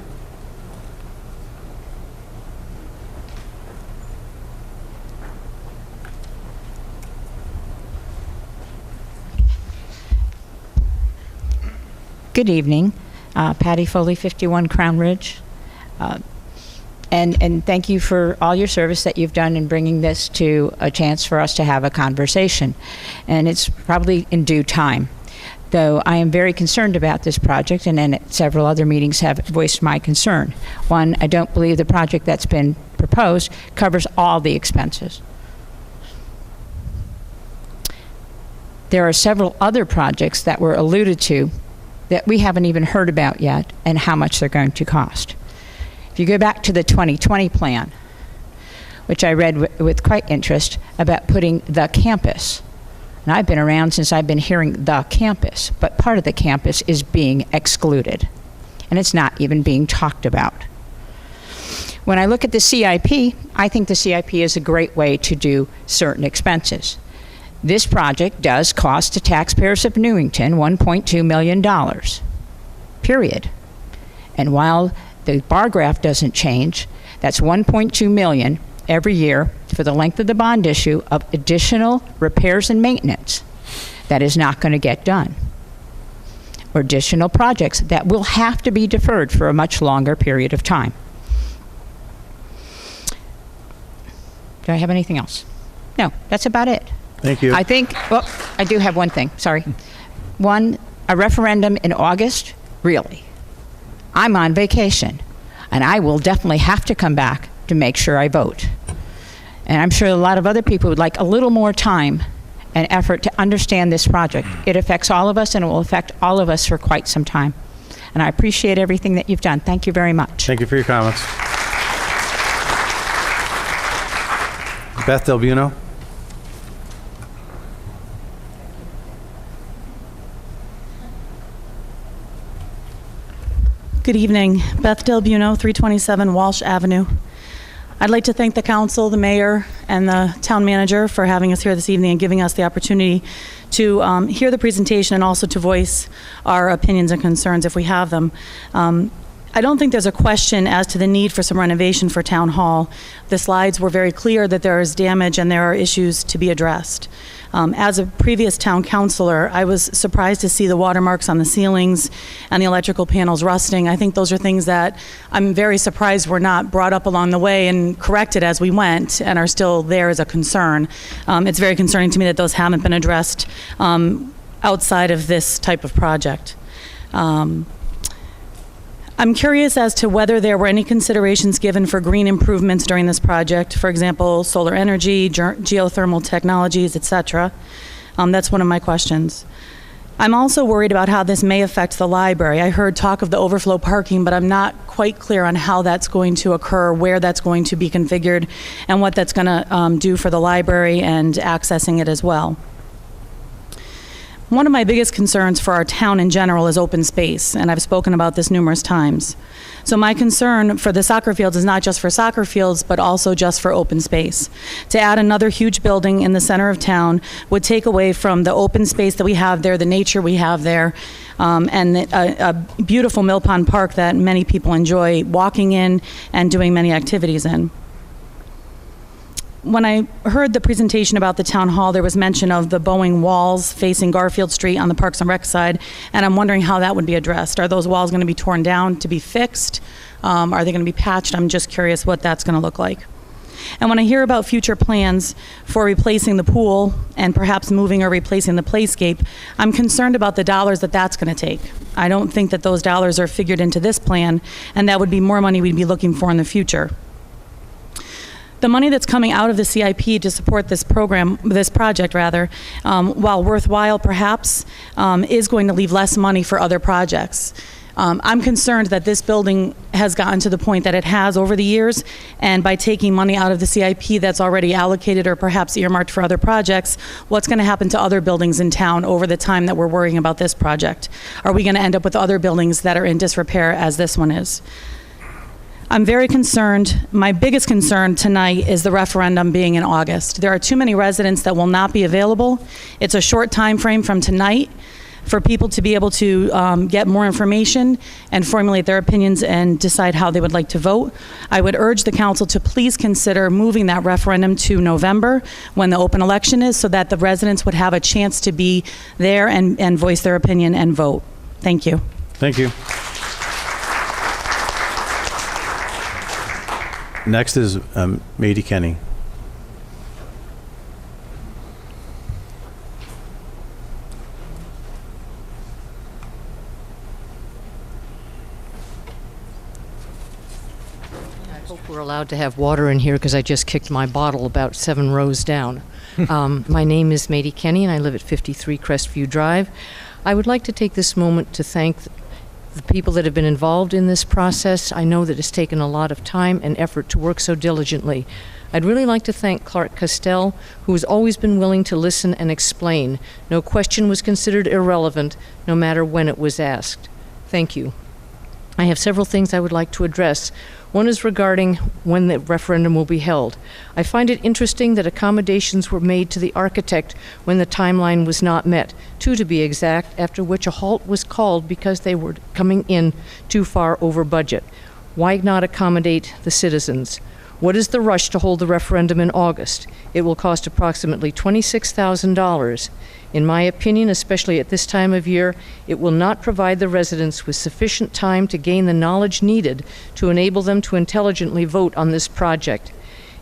Good evening. Patty Foley, 51 Crown Ridge. And thank you for all your service that you've done in bringing this to a chance for us to have a conversation. And it's probably in due time. Though I am very concerned about this project, and then at several other meetings have voiced my concern. One, I don't believe the project that's been proposed covers all the expenses. There are several other projects that were alluded to that we haven't even heard about yet and how much they're going to cost. If you go back to the 2020 plan, which I read with quite interest, about putting the campus, and I've been around since I've been hearing the campus, but part of the campus is being excluded, and it's not even being talked about. When I look at the CIP, I think the CIP is a great way to do certain expenses. This project does cost the taxpayers of Newington $1.2 million, period. And while the bar graph doesn't change, that's $1.2 million every year for the length of the bond issue of additional repairs and maintenance that is not going to get done, or additional projects that will have to be deferred for a much longer period of time. Do I have anything else? No, that's about it. Thank you. I think, well, I do have one thing, sorry. One, a referendum in August, really? I'm on vacation, and I will definitely have to come back to make sure I vote. And I'm sure a lot of other people would like a little more time and effort to understand this project. It affects all of us, and it will affect all of us for quite some time. And I appreciate everything that you've done. Thank you very much. Thank you for your comments. Beth Del Buono. Good evening. Beth Del Buono, 327 Walsh Avenue. I'd like to thank the council, the mayor, and the town manager for having us here this evening and giving us the opportunity to hear the presentation and also to voice our opinions and concerns if we have them. I don't think there's a question as to the need for some renovation for Town Hall. The slides were very clear that there is damage and there are issues to be addressed. As a previous town councilor, I was surprised to see the watermarks on the ceilings and the electrical panels rusting. I think those are things that I'm very surprised were not brought up along the way and corrected as we went and are still there as a concern. It's very concerning to me that those haven't been addressed outside of this type of project. I'm curious as to whether there were any considerations given for green improvements during this project, for example, solar energy, geothermal technologies, etc. That's one of my questions. I'm also worried about how this may affect the library. I heard talk of the overflow parking, but I'm not quite clear on how that's going to occur, where that's going to be configured, and what that's going to do for the library and accessing it as well. One of my biggest concerns for our town in general is open space, and I've spoken about this numerous times. So my concern for the soccer fields is not just for soccer fields, but also just for open space. To add another huge building in the center of town would take away from the open space that we have there, the nature we have there, and a beautiful Mill Pond Park that many people enjoy walking in and doing many activities in. When I heard the presentation about the town hall, there was mention of the bowing walls facing Garfield Street on the Parks and Rec side, and I'm wondering how that would be addressed. Are those walls going to be torn down to be fixed? Are they going to be patched? I'm just curious what that's going to look like. And when I hear about future plans for replacing the pool and perhaps moving or replacing the playscape, I'm concerned about the dollars that that's going to take. I don't think that those dollars are figured into this plan, and that would be more money we'd be looking for in the future. The money that's coming out of the CIP to support this project, while worthwhile perhaps, is going to leave less money for other projects. I'm concerned that this building has gotten to the point that it has over the years, and by taking money out of the CIP that's already allocated or perhaps earmarked for other projects, what's going to happen to other buildings in town over the time that we're worrying about this project? Are we going to end up with other buildings that are in disrepair as this one is? I'm very concerned. My biggest concern tonight is the referendum being in August. There are too many residents that will not be available. It's a short time frame from tonight for people to be able to get more information and formulate their opinions and decide how they would like to vote. I would urge the council to please consider moving that referendum to November when the open election is, so that the residents would have a chance to be there and voice their opinion and vote. Thank you. Thank you. Next is Mady Kenny. I hope we're allowed to have water in here because I just kicked my bottle about 7 rows down. My name is Mady Kenny and I live at 53 Crestview Drive. I would like to take this moment to thank the people that have been involved in this process. I know that it's taken a lot of time and effort to work so diligently. I'd really like to thank Clark Castell, who has always been willing to listen and explain. No question was considered irrelevant, no matter when it was asked. Thank you. I have several things I would like to address. One is regarding when the referendum will be held. I find it interesting that accommodations were made to the architect when the timeline was not met, 2 to be exact, after which a halt was called because they were coming in too far over budget. Why not accommodate the citizens? What is the rush to hold the referendum in August? It will cost approximately $26,000. In my opinion, especially at this time of year, it will not provide the residents with sufficient time to gain the knowledge needed to enable them to intelligently vote on this project.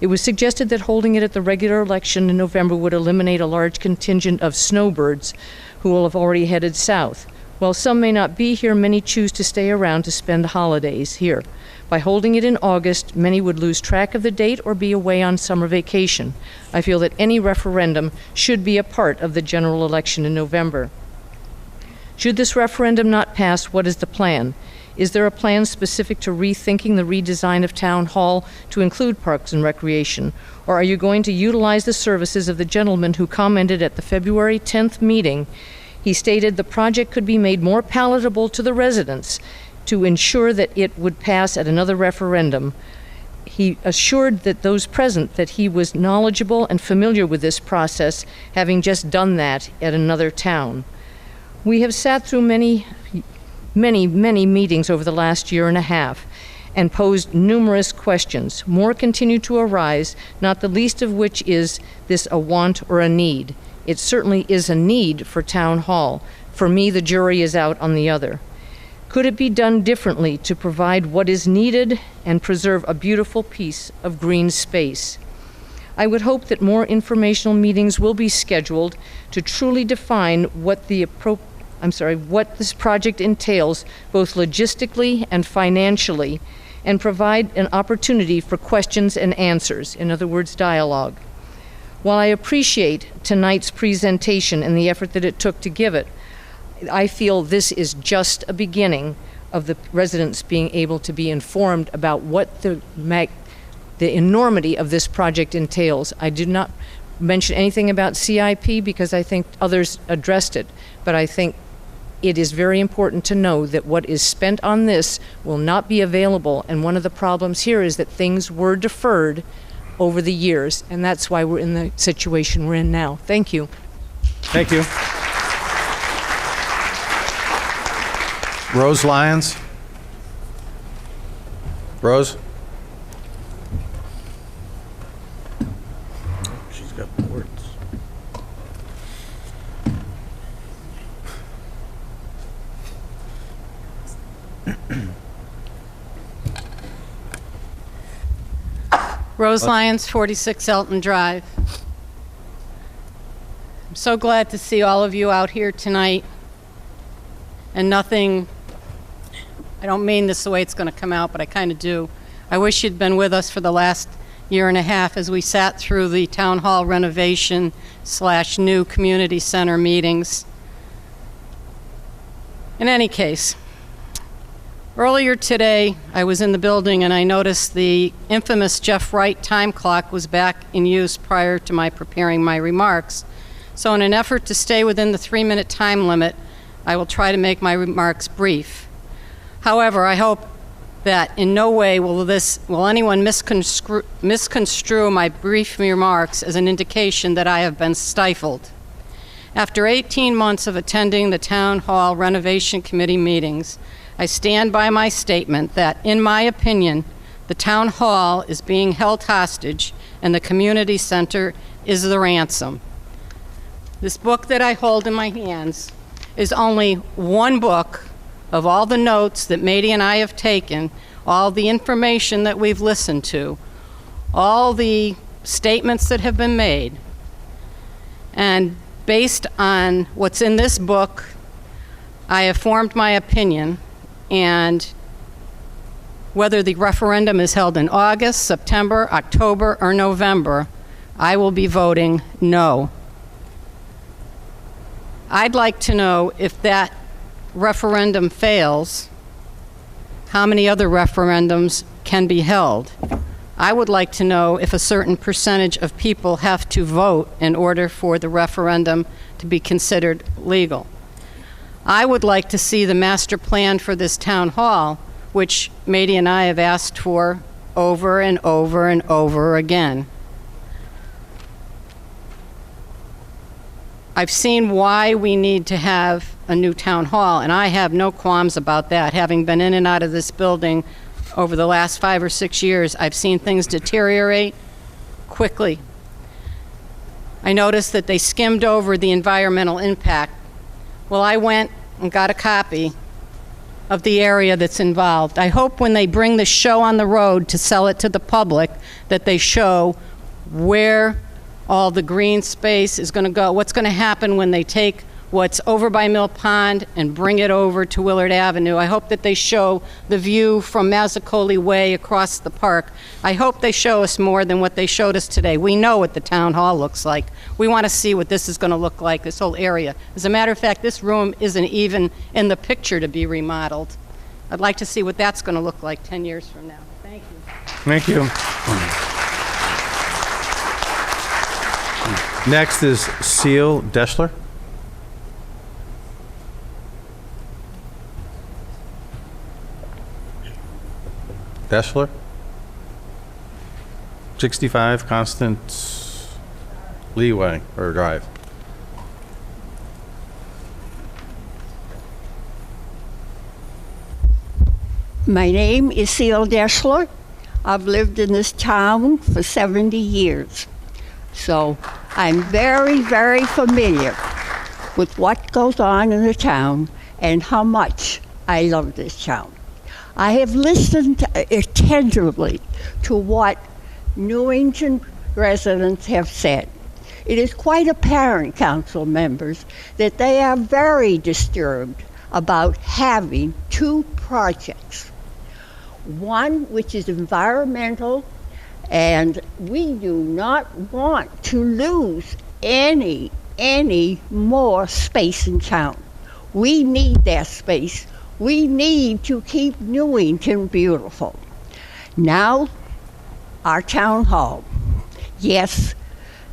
It was suggested that holding it at the regular election in November would eliminate a large contingent of snowbirds who will have already headed south. While some may not be here, many choose to stay around to spend the holidays here. By holding it in August, many would lose track of the date or be away on summer vacation. I feel that any referendum should be a part of the general election in November. Should this referendum not pass, what is the plan? Is there a plan specific to rethinking the redesign of Town Hall to include Parks and Recreation? Or are you going to utilize the services of the gentleman who commented at the February 10th meeting? He stated the project could be made more palatable to the residents to ensure that it would pass at another referendum. He assured that those present that he was knowledgeable and familiar with this process, having just done that at another town. We have sat through many meetings over the last year and a half and posed numerous questions. More continue to arise, not the least of which is this a want or a need. It certainly is a need for Town Hall. For me, the jury is out on the other. Could it be done differently to provide what is needed and preserve a beautiful piece of green space? I would hope that more informational meetings will be scheduled to truly define what what this project entails, both logistically and financially, and provide an opportunity for questions and answers, in other words, dialogue. While I appreciate tonight's presentation and the effort that it took to give it, I feel this is just a beginning of the residents being able to be informed about what the enormity of this project entails. I do not mention anything about CIP because I think others addressed it, but I think it is very important to know that what is spent on this will not be available, and one of the problems here is that things were deferred over the years, and that's why we're in the situation we're in now. Thank you. Thank you. Rose Lyons. Rose? She's got words. Rose Lyons, 46 Elton Drive. I'm so glad to see all of you out here tonight. And nothing, I don't mean this the way it's going to come out, but I kind of do. I wish you'd been with us for the last year and a half as we sat through the Town Hall renovation / new community center meetings. In any case, earlier today, I was in the building and I noticed the infamous Jeff Wright time clock was back in use prior to my preparing my remarks. So in an effort to stay within the 3-minute time limit, I will try to make my remarks brief. However, I hope that in no way will anyone misconstrue my brief remarks as an indication that I have been stifled. After 18 months of attending the Town Hall Renovation Committee meetings, I stand by my statement that, in my opinion, the Town Hall is being held hostage and the community center is the ransom. This book that I hold in my hands is only one book of all the notes that Mady and I have taken, all the information that we've listened to, all the statements that have been made. And based on what's in this book, I have formed my opinion, and whether the referendum is held in August, September, October, or November, I will be voting no. I'd like to know if that referendum fails, how many other referendums can be held. I would like to know if a certain percentage of people have to vote in order for the referendum to be considered legal. I would like to see the master plan for this town hall, which Mady and I have asked for over and over and over again. I've seen why we need to have a new town hall, and I have no qualms about that. Having been in and out of this building over the last 5 or 6 years, I've seen things deteriorate quickly. I noticed that they skimmed over the environmental impact. Well, I went and got a copy of the area that's involved. I hope when they bring the show on the road to sell it to the public that they show where all the green space is going to go, what's going to happen when they take what's over by Mill Pond and bring it over to Willard Avenue. I hope that they show the view from Mazzacoli Way across the park. I hope they show us more than what they showed us today. We know what the town hall looks like. We want to see what this is going to look like, this whole area. As a matter of fact, this room isn't even in the picture to be remodeled. I'd like to see what that's going to look like 10 years from now. Thank you. Thank you. Next is Seal Deschler. Deschler? 65 Constant Leeway or Drive. My name is Seal Deschler. I've lived in this town for 70 years. So I'm very, very familiar with what goes on in the town and how much I love this town. I have listened attentively to what Newington residents have said. It is quite apparent, council members, that they are very disturbed about having two projects. One which is environmental, and we do not want to lose any more space in town. We need that space. We need to keep Newington beautiful. Now, our town hall. Yes,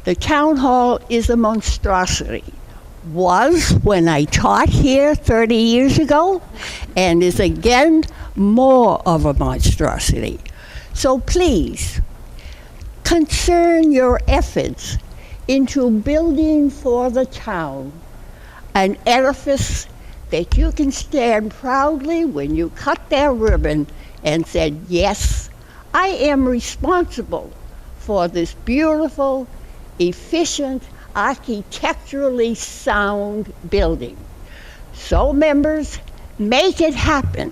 The town hall is a monstrosity. Was when I taught here 30 years ago, and is again more of a monstrosity. So please, concern your efforts into building for the town an edifice that you can stand proudly when you cut that ribbon and said, yes, I am responsible for this beautiful, efficient, architecturally sound building. So members, make it happen,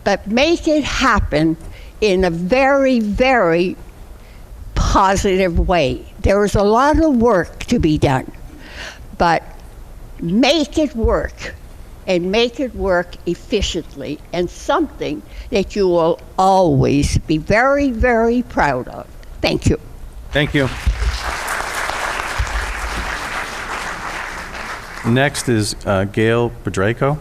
but make it happen in a very, very positive way. There is a lot of work to be done, but make it work, and make it work efficiently, and something that you will always be very, very proud of. Thank you. Thank you. Next is Gail Pedraco.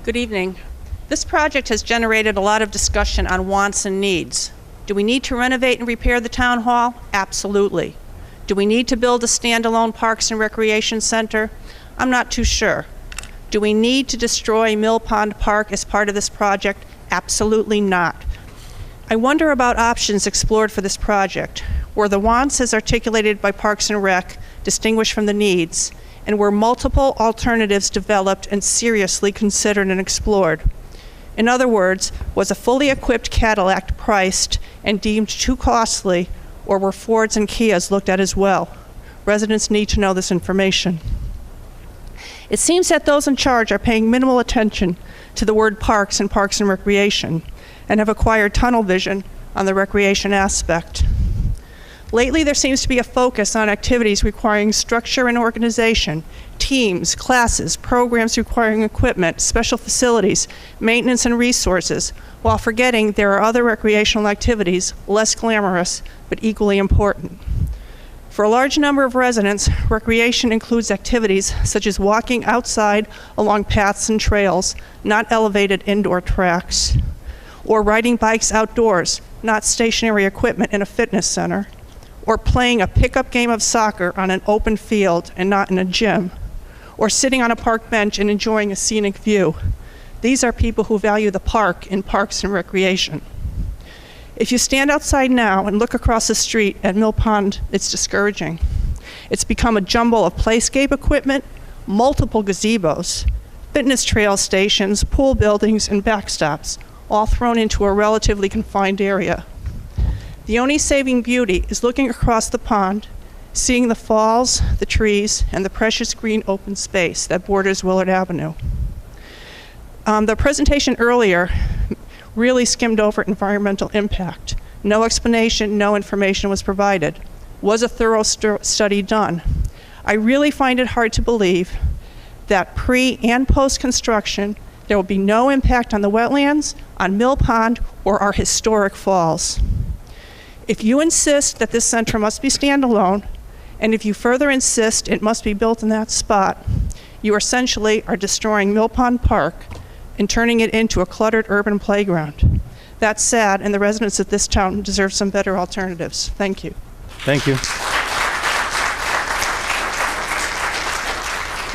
Good evening. This project has generated a lot of discussion on wants and needs. Do we need to renovate and repair the town hall? Absolutely. Do we need to build a standalone parks and recreation center? I'm not too sure. Do we need to destroy Mill Pond Park as part of this project? Absolutely not. I wonder about options explored for this project. Were the wants as articulated by Parks and Rec distinguished from the needs? And were multiple alternatives developed and seriously considered and explored? In other words, was a fully equipped Cadillac priced and deemed too costly, or were Fords and Kias looked at as well? Residents need to know this information. It seems that those in charge are paying minimal attention to the word parks and parks and recreation, and have acquired tunnel vision on the recreation aspect. Lately, there seems to be a focus on activities requiring structure and organization, teams, classes, programs requiring equipment, special facilities, maintenance and resources, while forgetting there are other recreational activities, less glamorous, but equally important. For a large number of residents, recreation includes activities such as walking outside along paths and trails, not elevated indoor tracks, or riding bikes outdoors, not stationary equipment in a fitness center, or playing a pickup game of soccer on an open field and not in a gym, or sitting on a park bench and enjoying a scenic view. These are people who value the park in parks and recreation. If you stand outside now and look across the street at Mill Pond, it's discouraging. It's become a jumble of playscape equipment, multiple gazebos, fitness trail stations, pool buildings, and backstops, all thrown into a relatively confined area. The only saving beauty is looking across the pond, seeing the falls, the trees, and the precious green open space that borders Willard Avenue. The presentation earlier really skimmed over environmental impact. No explanation, no information was provided. Was a thorough study done? I really find it hard to believe that pre- and post-construction, there will be no impact on the wetlands, on Mill Pond, or our historic falls. If you insist that this center must be standalone, and if you further insist it must be built in that spot, you essentially are destroying Mill Pond Park and turning it into a cluttered urban playground. That's sad, and the residents of this town deserve some better alternatives. Thank you. Thank you.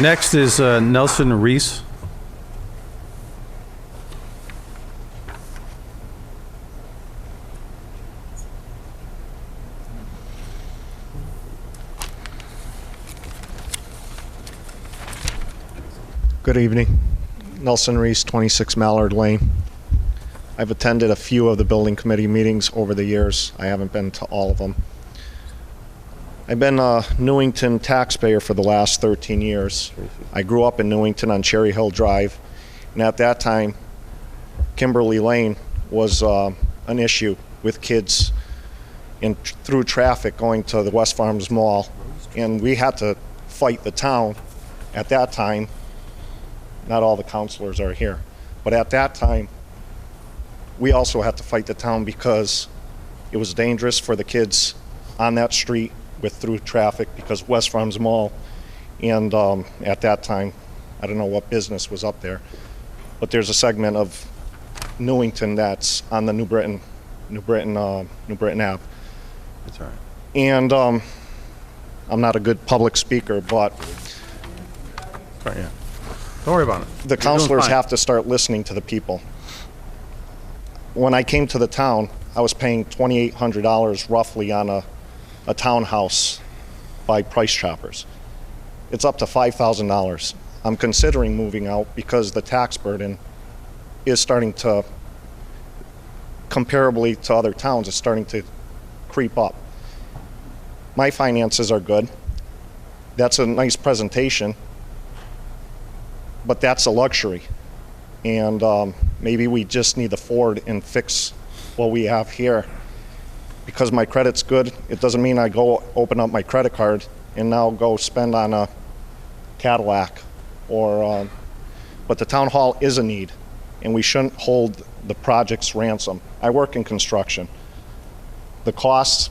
Next is Nelson Reese. Good evening. Nelson Reese, 26 Mallard Lane. I've attended a few of the building committee meetings over the years. I haven't been to all of them. I've been a Newington taxpayer for the last 13 years. I grew up in Newington on Cherry Hill Drive, and at that time, Kimberly Lane was an issue with kids through traffic going to the West Farms Mall, and we had to fight the town at that time. Not all the counselors are here, but at that time, we also had to fight the town because it was dangerous for the kids on that street through traffic, because West Farms Mall And at that time, I don't know what business was up there, but there's a segment of Newington that's on the New Britain Ave. That's all right. And I'm not a good public speaker, but Right, yeah. Don't worry about it. the You're doing counselors fine. have to start listening to the people. When I came to the town, I was paying $2,800 roughly on a townhouse by Price Choppers. It's up to $5,000. I'm considering moving out because the tax burden is starting to, comparably to other towns, it's starting to creep up. My finances are good. That's a nice presentation, but that's a luxury. And maybe we just need to forward and fix what we have here. Because my credit's good, it doesn't mean I go open up my credit card and now go spend on a Cadillac or, but the town hall is a need, and we shouldn't hold the projects ransom. I work in construction. The costs,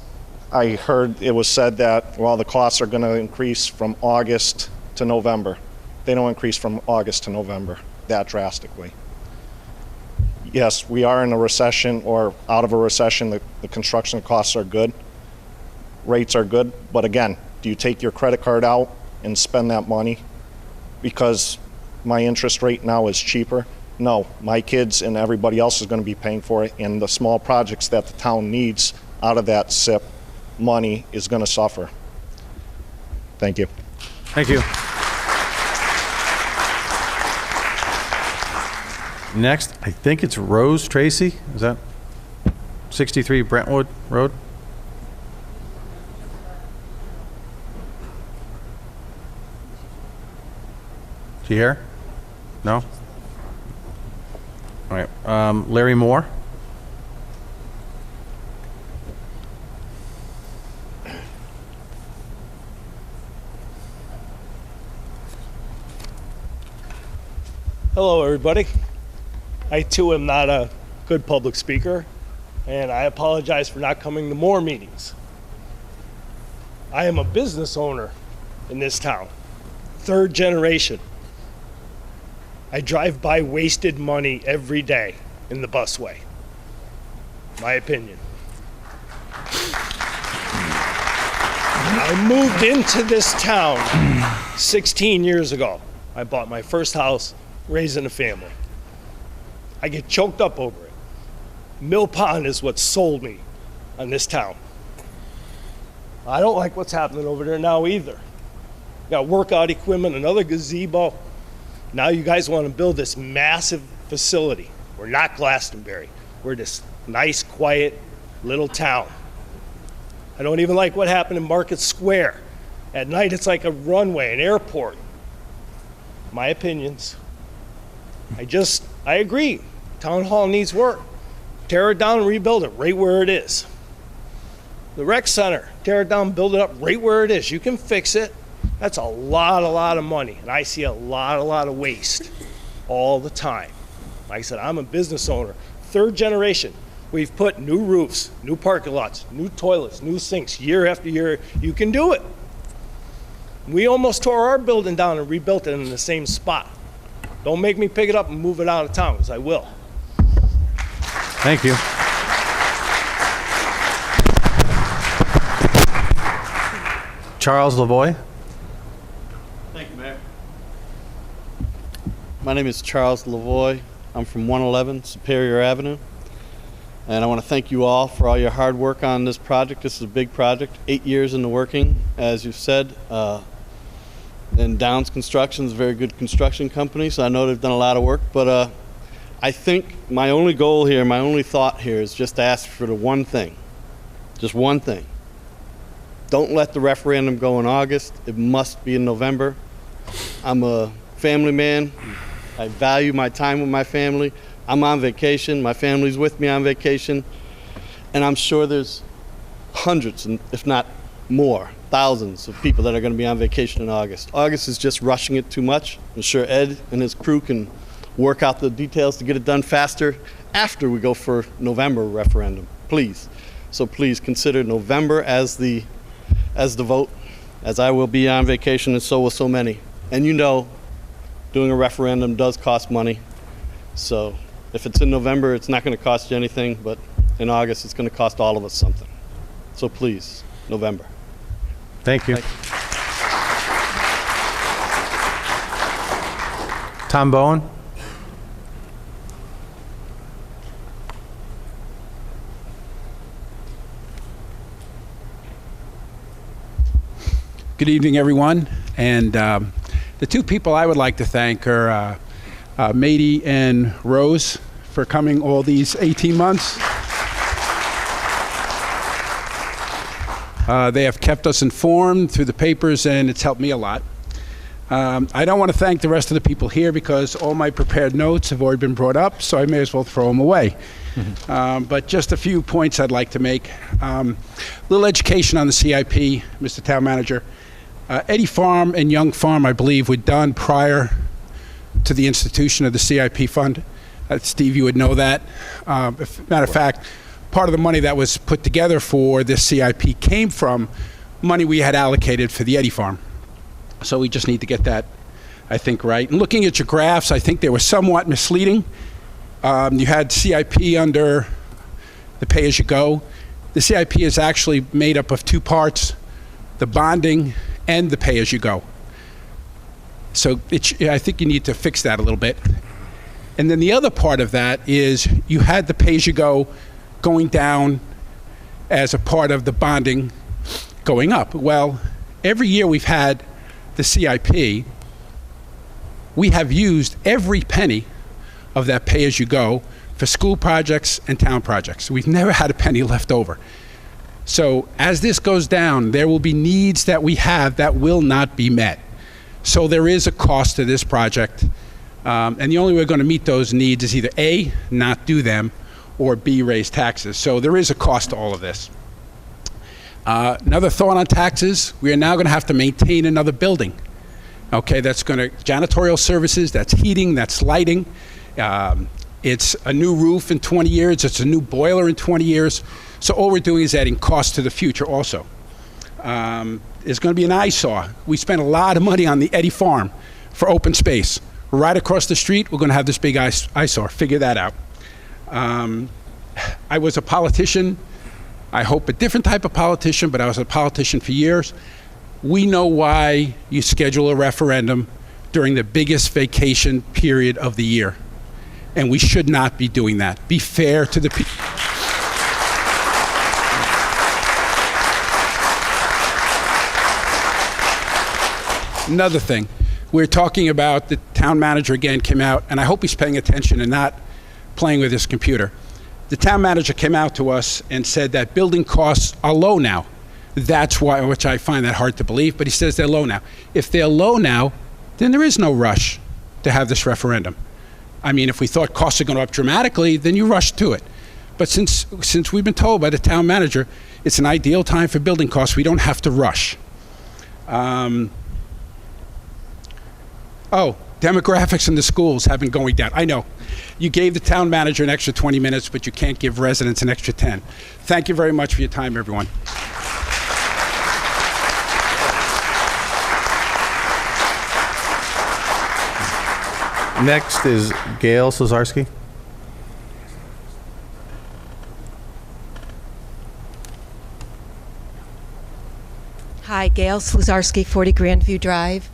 I heard it was said that, well, the costs are gonna increase from August to November. They don't increase from August to November that drastically. Yes, we are in a recession or out of a recession. The construction costs are good. Rates are good. But again, do you take your credit card out and spend that money because my interest rate now is cheaper? No, my kids and everybody else is going to be paying for it, and the small projects that the town needs out of that SIP money is going to suffer. Thank you. Thank you. Next, I think it's Rose Tracy. Is that 63 Brentwood Road? Is she here? No? All right. Larry Moore? Hello, everybody. I, too, am not a good public speaker, and I apologize for not coming to more meetings. I am a business owner in this town, third generation. I drive by wasted money every day in the busway. My opinion. I moved into this town 16 years ago. I bought my first house, raising a family. I get choked up over it. Mill Pond is what sold me on this town. I don't like what's happening over there now either. Got workout equipment, another gazebo. Now you guys want to build this massive facility. We're not Glastonbury. We're this nice, quiet little town. I don't even like what happened in Market Square. At night, it's like a runway, an airport. My opinions. I agree. Town Hall needs work. Tear it down and rebuild it right where it is. The rec center, tear it down, build it up right where it is. You can fix it. That's a lot of money. And I see a lot of waste all the time. Like I said, I'm a business owner, third generation. We've put new roofs, new parking lots, new toilets, new sinks, year after year. You can do it. We almost tore our building down and rebuilt it in the same spot. Don't make me pick it up and move it out of town, because I will. Thank you. Charles Lavoie? Thank you, Mayor. My name is Charles Lavoie. I'm from 111 Superior Avenue. And I want to thank you all for all your hard work on this project. This is a big project, 8 years in the working, as you've said. And Downs Construction is a very good construction company, so I know they've done a lot of work. But I think my only goal here, my only thought here is just to ask for the one thing. Just one thing. Don't let the referendum go in August. It must be in November. I'm a family man. I value my time with my family. I'm on vacation. My family's with me on vacation. And I'm sure there's hundreds, if not more, thousands of people that are going to be on vacation in August. August is just rushing it too much. I'm sure Ed and his crew can work out the details to get it done faster after we go for November referendum, please. So please consider November as the vote, as I will be on vacation and so will so many. And you know, doing a referendum does cost money. So if it's in November, it's not going to cost you anything, but in August, it's going to cost all of us something. So please, November. Thank you. Tom Bowen. Good evening, everyone. And the two people I would like to thank are Mady and Rose for coming all these 18 months. They have kept us informed through the papers, and it's helped me a lot. I don't want to thank the rest of the people here because all my prepared notes have already been brought up, so I may as well throw them away. But just a few points I'd like to make. Little education on the CIP, Mr. Town Manager. Eddy Farm and Young Farm, I believe, were done prior to the institution of the CIP fund. Steve, you would know that. Matter of fact, part of the money that was put together for this CIP came from money we had allocated for the Eddy Farm. So we just need to get that, I think, right. And looking at your graphs, I think they were somewhat misleading. You had CIP under the pay-as-you-go. The CIP is actually made up of two parts, the bonding and the pay-as-you-go. So I think you need to fix that a little bit. And then the other part of that is you had the pay-as-you-go going down as a part of the bonding going up. Well, every year we've had the CIP, we have used every penny of that pay-as-you-go for school projects and town projects. We've never had a penny left over. So as this goes down, there will be needs that we have that will not be met. So there is a cost to this project. And the only way we're going to meet those needs is either A, not do them, or B, raise taxes. So there is a cost to all of this. Another thought on taxes, we are now going to have to maintain another building. Okay, that's going to, janitorial services, that's heating, that's lighting. It's a new roof in 20 years, it's a new boiler in 20 years. So all we're doing is adding cost to the future also. It's going to be an eyesore. We spent a lot of money on the Eddy Farm for open space. Right across the street, we're going to have this big eyesore. Figure that out. I was a politician. I hope a different type of politician, but I was a politician for years. We know why you schedule a referendum during the biggest vacation period of the year. And we should not be doing that. Be fair to the people. Another thing, we're talking about the town manager again came out, and I hope he's paying attention and not playing with his computer. The town manager came out to us and said that building costs are low now. That's why, which I find that hard to believe, but he says they're low now. If they're low now, then there is no rush to have this referendum. I mean, if we thought costs are going to go up dramatically, then you rush to it. But since we've been told by the town manager it's an ideal time for building costs, we don't have to rush. Oh, demographics in the schools have been going down. I know. You gave the town manager an extra 20 minutes, but you can't give residents an extra 10. Thank you very much for your time, everyone. Next is Gail Slazarski. Hi, Gail Slazarski, 40 Grandview Drive.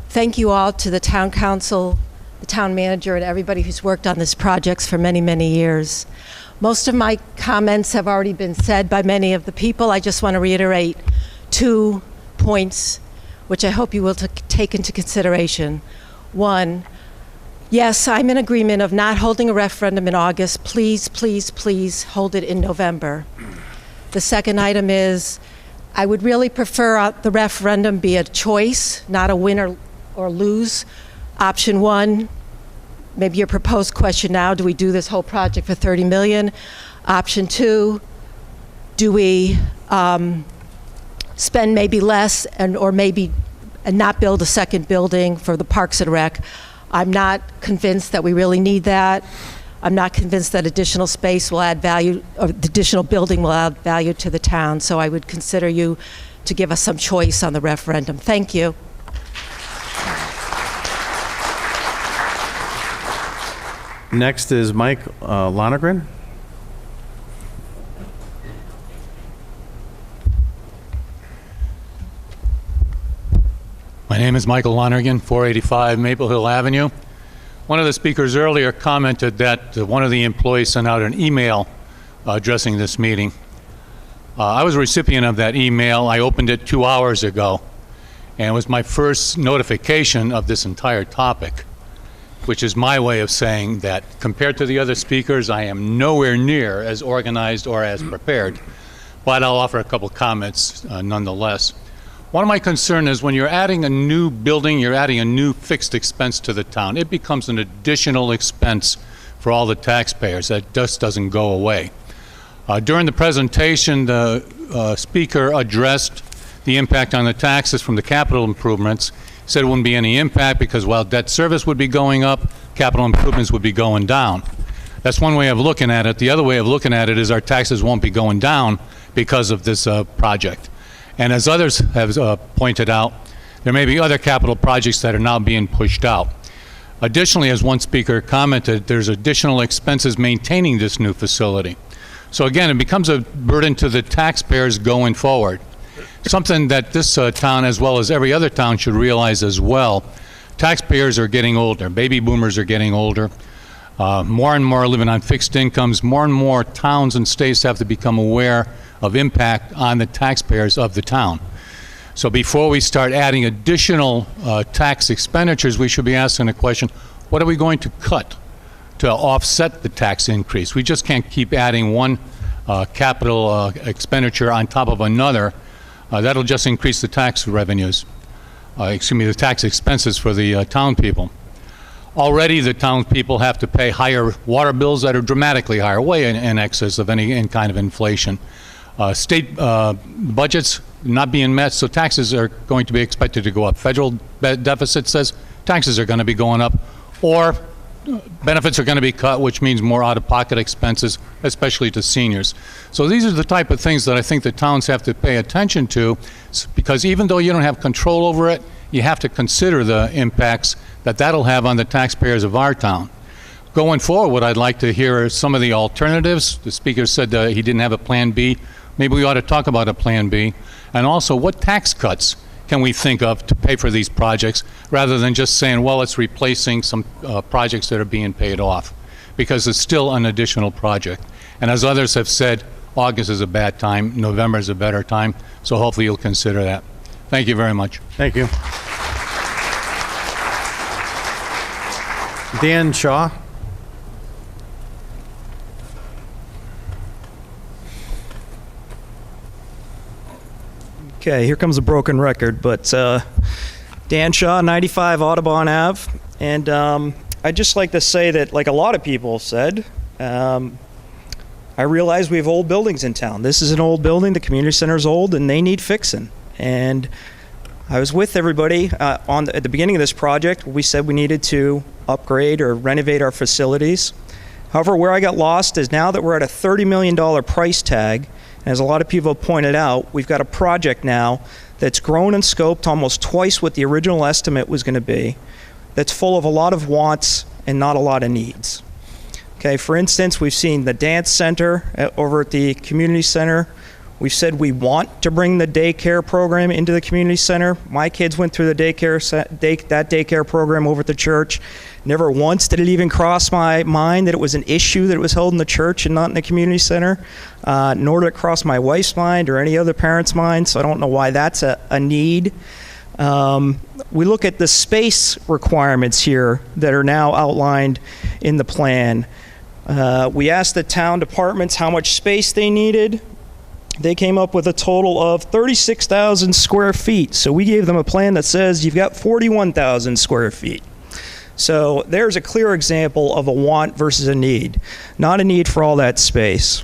Thank you all to the town council, the town manager, and everybody who's worked on this project for many, many years. Most of my comments have already been said by many of the people. I just want to reiterate 2 points, which I hope you will take into consideration. One, yes, I'm in agreement of not holding a referendum in August. Please, please, please hold it in November. The second item is, I would really prefer the referendum be a choice, not a win or lose. Option 1, maybe your proposed question now, do we do this whole project for $30 million? Option 2, do we spend maybe less and not build a second building for the Parks and Rec? I'm not convinced that we really need that. I'm not convinced that additional space will add value, or the additional building will add value to the town. So I would consider you to give us some choice on the referendum. Thank you. Next is Mike Lonergan. My name is Michael Lonergan, 485 Maple Hill Avenue. One of the speakers earlier commented that one of the employees sent out an email addressing this meeting. I was a recipient of that email. I opened it 2 hours ago, and it was my first notification of this entire topic, which is my way of saying that compared to the other speakers, I am nowhere near as organized or as prepared, but I'll offer a couple comments nonetheless. One of my concerns is when you're adding a new building, you're adding a new fixed expense to the town. It becomes an additional expense for all the taxpayers. That just doesn't go away. During the presentation, the speaker addressed the impact on the taxes from the capital improvements. He said it wouldn't be any impact because while debt service would be going up, capital improvements would be going down. That's one way of looking at it. The other way of looking at it is our taxes won't be going down because of this project. And as others have pointed out, there may be other capital projects that are now being pushed out. Additionally, as one speaker commented, there's additional expenses maintaining this new facility. So again, it becomes a burden to the taxpayers going forward. Something that this town, as well as every other town, should realize as well. Taxpayers are getting older. Baby boomers are getting older. More and more are living on fixed incomes. More and more towns and states have to become aware of impact on the taxpayers of the town. So before we start adding additional tax expenditures, we should be asking the question, what are we going to cut to offset the tax increase? We just can't keep adding one capital expenditure on top of another. That'll just increase the tax revenues, the tax expenses for the town people. Already the townspeople have to pay higher water bills that are dramatically higher, way in excess of any kind of inflation. State budgets not being met, so taxes are going to be expected to go up. Federal deficit says taxes are going to be going up, or benefits are going to be cut, which means more out-of-pocket expenses, especially to seniors. So these are the type of things that I think the towns have to pay attention to, because even though you don't have control over it, you have to consider the impacts that that'll have on the taxpayers of our town. Going forward, what I'd like to hear are some of the alternatives. The speaker said he didn't have a plan B. Maybe we ought to talk about a plan B. And also, what tax cuts can we think of to pay for these projects, rather than just saying, well, it's replacing some projects that are being paid off, because it's still an additional project. And as others have said, August is a bad time, November is a better time, so hopefully you'll consider that. Thank you very much. Thank you. Dan Shaw. Okay, here comes a broken record, but Dan Shaw, 95 Audubon Ave, and I'd just like to say that, like a lot of people said, I realize we have old buildings in town. This is an old building, the community center is old, and they need fixing. And I was with everybody at the beginning of this project. We said we needed to upgrade or renovate our facilities. However, where I got lost is now that we're at a $30 million price tag, as a lot of people have pointed out, we've got a project now that's grown in scope to almost twice what the original estimate was going to be, that's full of a lot of wants and not a lot of needs. Okay, for instance, we've seen the dance center over at the community center. We've said we want to bring the daycare program into the community center. My kids went through the daycare program over at the church. Never once did it even cross my mind that it was an issue that it was held in the church and not in the community center. Nor did it cross my wife's mind or any other parent's mind, so I don't know why that's a need. We look at the space requirements here that are now outlined in the plan. We asked the town departments how much space they needed. They came up with a total of 36,000 square feet. So we gave them a plan that says you've got 41,000 square feet. So there's a clear example of a want versus a need, not a need for all that space.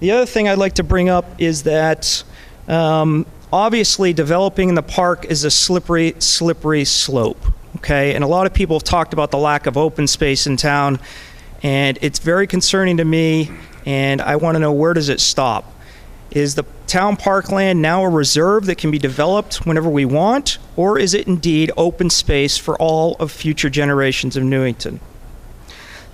The other thing I'd like to bring up is that obviously developing in the park is a slippery slope, okay? And a lot of people have talked about the lack of open space in town, and it's very concerning to me, and I want to know, where does it stop? Is the town parkland now a reserve that can be developed whenever we want, or is it indeed open space for all of future generations of Newington?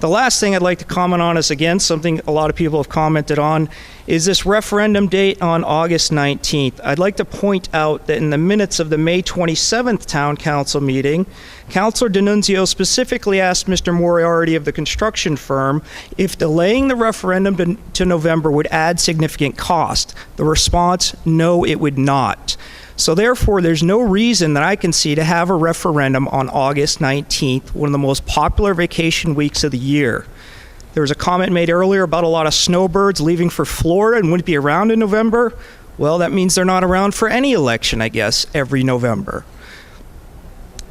The last thing I'd like to comment on is, again, something a lot of people have commented on, is this referendum date on August 19th. I'd like to point out that in the minutes of the May 27th Town Council meeting, Councilor D'Annunzio specifically asked Mr. Moriarty of the construction firm if delaying the referendum to November would add significant cost. The response, no, it would not. So therefore, there's no reason that I can see to have a referendum on August 19th, one of the most popular vacation weeks of the year. There was a comment made earlier about a lot of snowbirds leaving for Florida and wouldn't be around in November. Well, that means they're not around for any election, I guess, every November.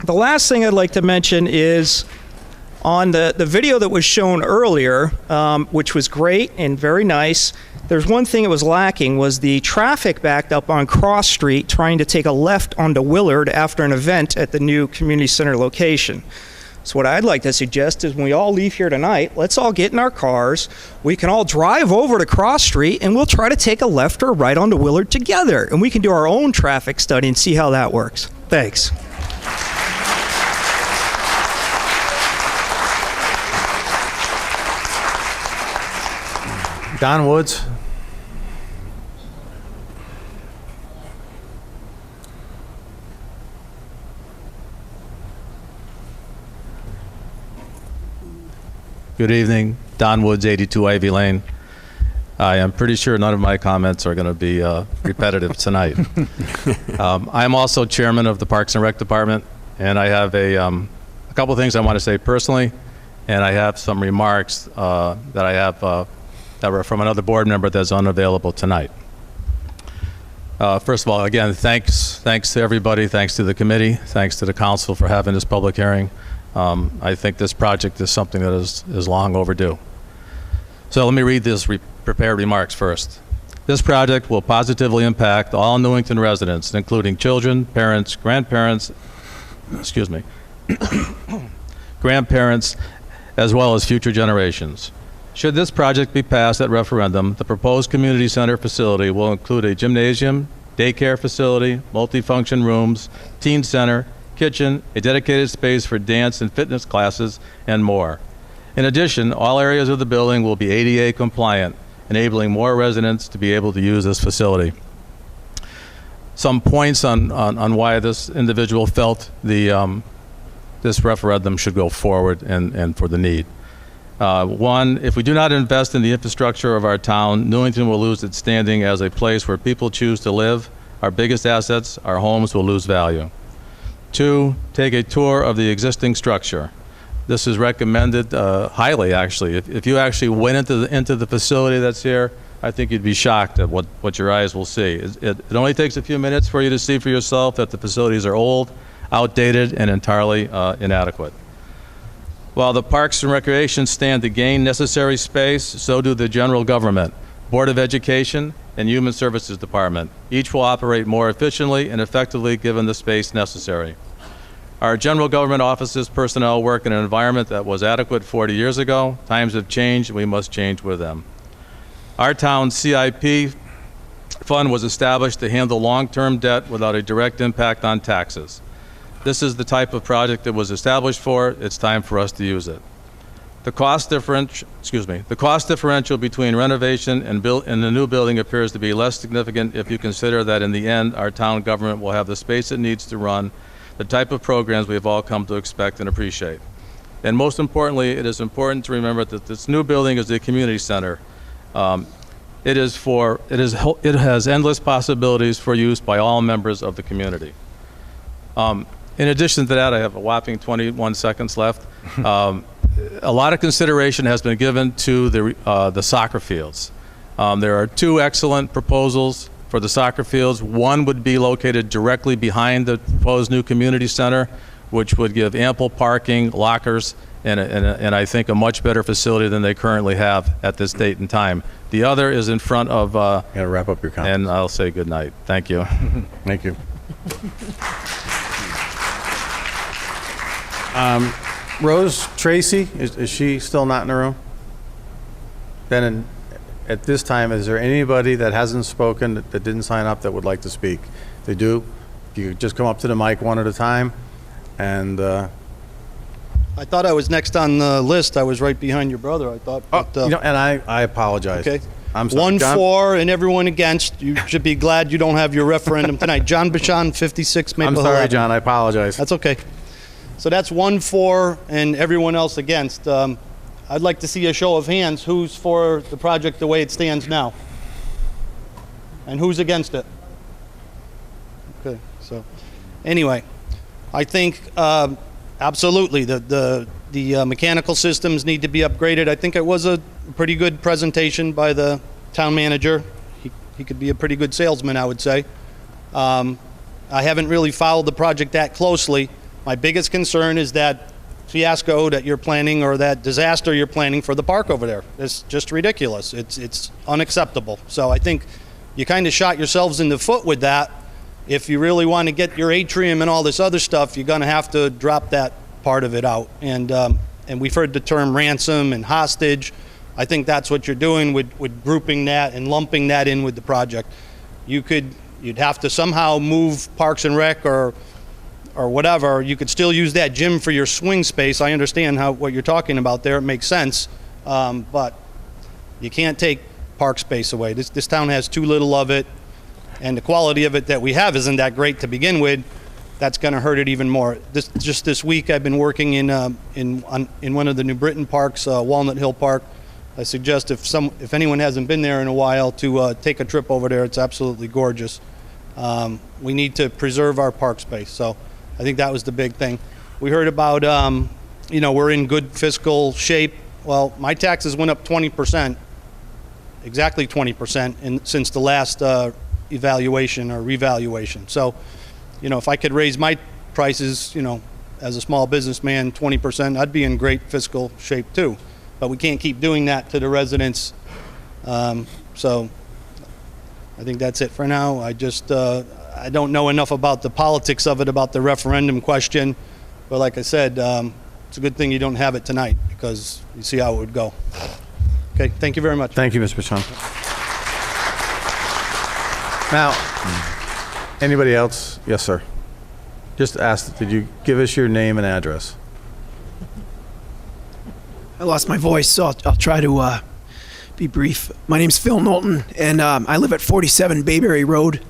The last thing I'd like to mention is on the video that was shown earlier, which was great and very nice, there's one thing that was lacking, was the traffic backed up on Cross Street trying to take a left onto Willard after an event at the new community center location. So what I'd like to suggest is when we all leave here tonight, let's all get in our cars, we can all drive over to Cross Street, and we'll try to take a left or right onto Willard together, and we can do our own traffic study and see how that works. Thanks. Don Woods. Good evening. Don Woods, 82 Ivy Lane. I am pretty sure none of my comments are going to be repetitive tonight. I'm also chairman of the Parks and Rec Department, and I have a couple of things I want to say personally, and I have some remarks that I have that were from another board member that's unavailable tonight. First of all, again, thanks to everybody, thanks to the committee, thanks to the council for having this public hearing. I think this project is something that is long overdue. So let me read this prepared remarks first. This project will positively impact all Newington residents, including children, parents, grandparents, grandparents, as well as future generations. Should this project be passed at referendum, the proposed community center facility will include a gymnasium, daycare facility, multifunction rooms, teen center, kitchen, a dedicated space for dance and fitness classes, and more. In addition, all areas of the building will be ADA compliant, enabling more residents to be able to use this facility. Some points on why this individual felt this referendum should go forward and for the need. One, if we do not invest in the infrastructure of our town, Newington will lose its standing as a place where people choose to live. Our biggest assets, our homes, will lose value. Two, take a tour of the existing structure. This is recommended highly, actually. If you actually went into the facility that's here, I think you'd be shocked at what your eyes will see. It only takes a few minutes for you to see for yourself that the facilities are old, outdated, and entirely inadequate. While the Parks and Recreation stand to gain necessary space, so do the general government, Board of Education, and Human Services Department. Each will operate more efficiently and effectively given the space necessary. Our general government offices personnel work in an environment that was adequate 40 years ago. Times have changed, and we must change with them. Our town's CIP fund was established to handle long-term debt without a direct impact on taxes. This is the type of project that was established for. It's time for us to use it. The cost differential between renovation and the new building appears to be less significant if you consider that in the end, our town government will have the space it needs to run the type of programs we have all come to expect and appreciate. And most importantly, it is important to remember that this new building is a community center. It has endless possibilities for use by all members of the community. In addition to that, I have a whopping 21 seconds left. A lot of consideration has been given to the soccer fields. There are two excellent proposals for the soccer fields. One would be located directly behind the proposed new community center, which would give ample parking, lockers, and I think a much better facility than they currently have at this date and time. The other is in front of... You gotta wrap up your comments. And I'll say good night. Thank you. Thank you. Rose Tracy, is she still not in the room? Then at this time, is there anybody that hasn't spoken, that didn't sign up, that would like to speak? If they do, you could just come up to the mic one at a time, and I thought I was next on the list. I was right behind your brother, I thought. But, and I apologize. Okay. I'm sorry. 1 John? for and everyone against. You should be glad you don't have your referendum tonight. John Bichon, 56 Maple I'm Hill sorry, Avenue. John, I apologize. That's okay. So that's 1 for and everyone else against. I'd like to see a show of hands. Who's for the project the way it stands now? And who's against it? Okay, so anyway, I think absolutely the mechanical systems need to be upgraded. I think it was a pretty good presentation by the town manager. He could be a pretty good salesman, I would say. I haven't really followed the project that closely. My biggest concern is that fiasco that you're planning, or that disaster you're planning for the park over there. It's just ridiculous. It's unacceptable. So I think you kind of shot yourselves in the foot with that. If you really want to get your atrium and all this other stuff, you're going to have to drop that part of it out. And we've heard the term ransom and hostage. I think that's what you're doing with grouping that and lumping that in with the project. You'd have to somehow move Parks and Rec or whatever. You could still use that gym for your swing space. I understand what you're talking about there. It makes sense. But you can't take park space away. This town has too little of it, and the quality of it that we have isn't that great to begin with. That's going to hurt it even more. Just this week, I've been working in one of the New Britain parks, Walnut Hill Park. I suggest if anyone hasn't been there in a while to take a trip over there. It's absolutely gorgeous. We need to preserve our park space. So I think that was the big thing. We heard about, we're in good fiscal shape. Well, my taxes went up 20%, exactly 20% since the last evaluation or revaluation. So, if I could raise my prices, as a small businessman, 20%, I'd be in great fiscal shape too. But we can't keep doing that to the residents. So I think that's it for now. I don't know enough about the politics of it, about the referendum question. But like I said, it's a good thing you don't have it tonight, because you see how it would go. Okay, thank you very much. Thank you, Mr. Bichon. Now, anybody else? Yes, sir. Just ask, did you give us your name and address? I lost my voice, so I'll try to be brief. My name's Phil Knowlton, and I live at 47 Bayberry Road.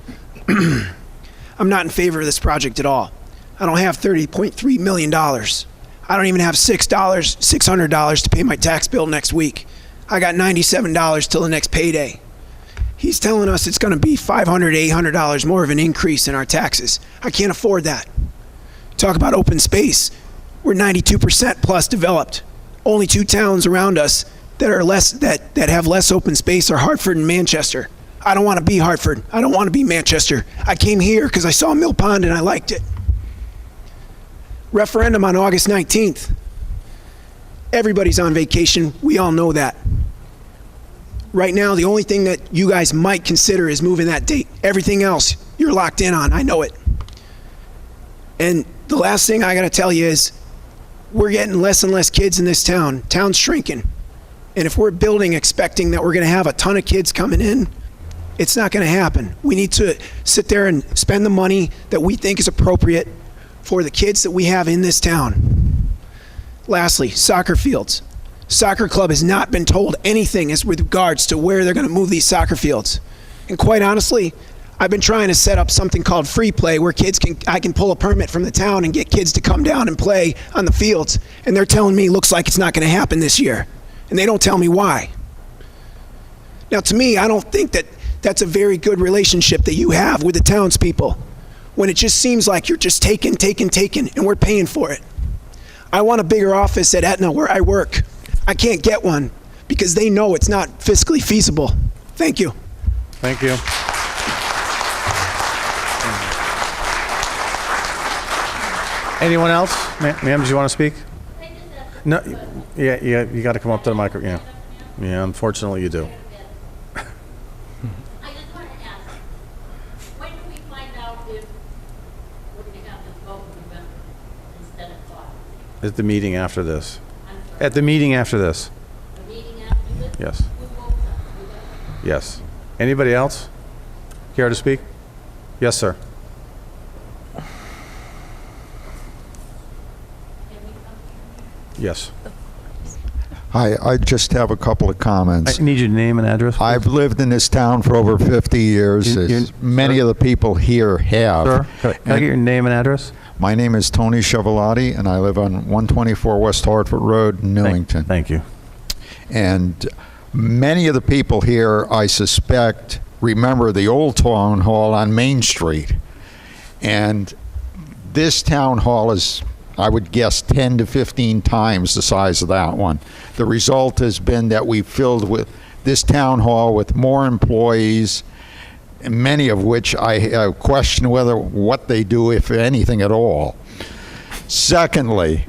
I'm not in favor of this project at all. I don't have $30.3 million. I don't even have $600 to pay my tax bill next week. I got $97 till the next payday. He's telling us it's going to be $500, $800 more of an increase in our taxes. I can't afford that. Talk about open space. We're 92% plus developed. Only 2 towns around us that are that have less open space are Hartford and Manchester. I don't want to be Hartford. I don't want to be Manchester. I came here because I saw Mill Pond and I liked it. Referendum on August 19th. Everybody's on vacation. We all know that. Right now, the only thing that you guys might consider is moving that date. Everything else, you're locked in on. I know it. And the last thing I got to tell you is we're getting less and less kids in this town. Town's shrinking. And if we're building expecting that we're going to have a ton of kids coming in, it's not going to happen. We need to sit there and spend the money that we think is appropriate for the kids that we have in this town. Lastly, soccer fields. Soccer club has not been told anything as with regards to where they're going to move these soccer fields. And quite honestly, I've been trying to set up something called free play where I can pull a permit from the town and get kids to come down and play on the fields. And they're telling me looks like it's not going to happen this year. And they don't tell me why. Now, to me, I don't think that that's a very good relationship that you have with the townspeople, when it just seems like you're just taking, and we're paying for it. I want a bigger office at Aetna where I work. I can't get one because they know it's not fiscally feasible. Thank you. Thank you. Anyone else? Ma'am, do you want to speak? No. Yeah, you got to come up to the microphone. Yeah, unfortunately you do. At the meeting after this. At the meeting after this. Yes. Yes. Anybody else care to speak? Yes, sir. Yes. Hi, I just have a couple of comments. I need your name and address, please. I've lived in this town for over 50 years, as many of the people here have. Sir, can I get your name and address? My name is Tony Chevelati, and I live on 124 West Hartford Road, Newington. Thank you. And many of the people here, I suspect, remember the old town hall on Main Street. And this town hall is, I would guess, 10 to 15 times the size of that one. The result has been that we filled with this town hall with more employees, many of which I question what they do, if anything at all. Secondly,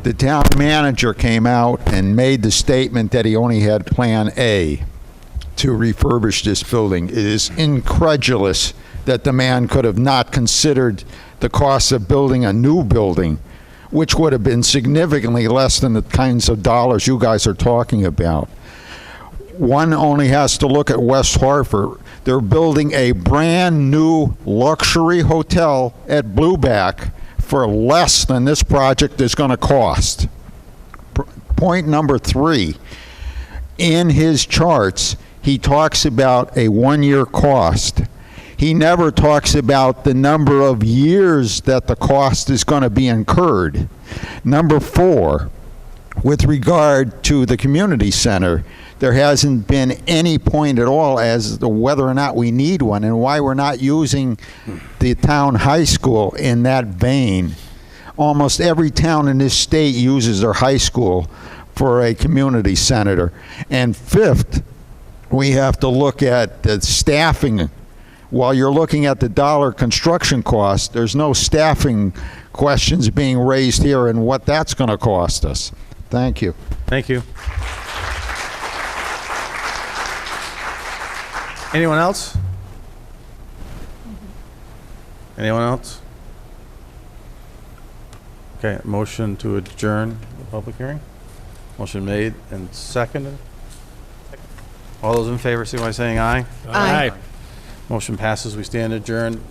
the town manager came out and made the statement that he only had Plan A to refurbish this building. It is incredulous that the man could have not considered the cost of building a new building, which would have been significantly less than the kinds of dollars you guys are talking about. One only has to look at West Hartford. They're building a brand new luxury hotel at Blueback for less than this project is going to cost. Point number 3, in his charts, he talks about a 1-year cost. He never talks about the number of years that the cost is going to be incurred. Number 4, with regard to the community center, there hasn't been any point at all as to whether or not we need one and why we're not using the town high school in that vein. Almost every town in this state uses their high school for a community center. And 5th, we have to look at the staffing. While you're looking at the dollar construction cost, there's no staffing questions being raised here and what that's going to cost us. Thank you. Thank you. Anyone else? Anyone else? Okay, motion to adjourn the public hearing. Motion made and seconded. All those in favor, signify by saying aye. Aye. Motion passes. We stand adjourned.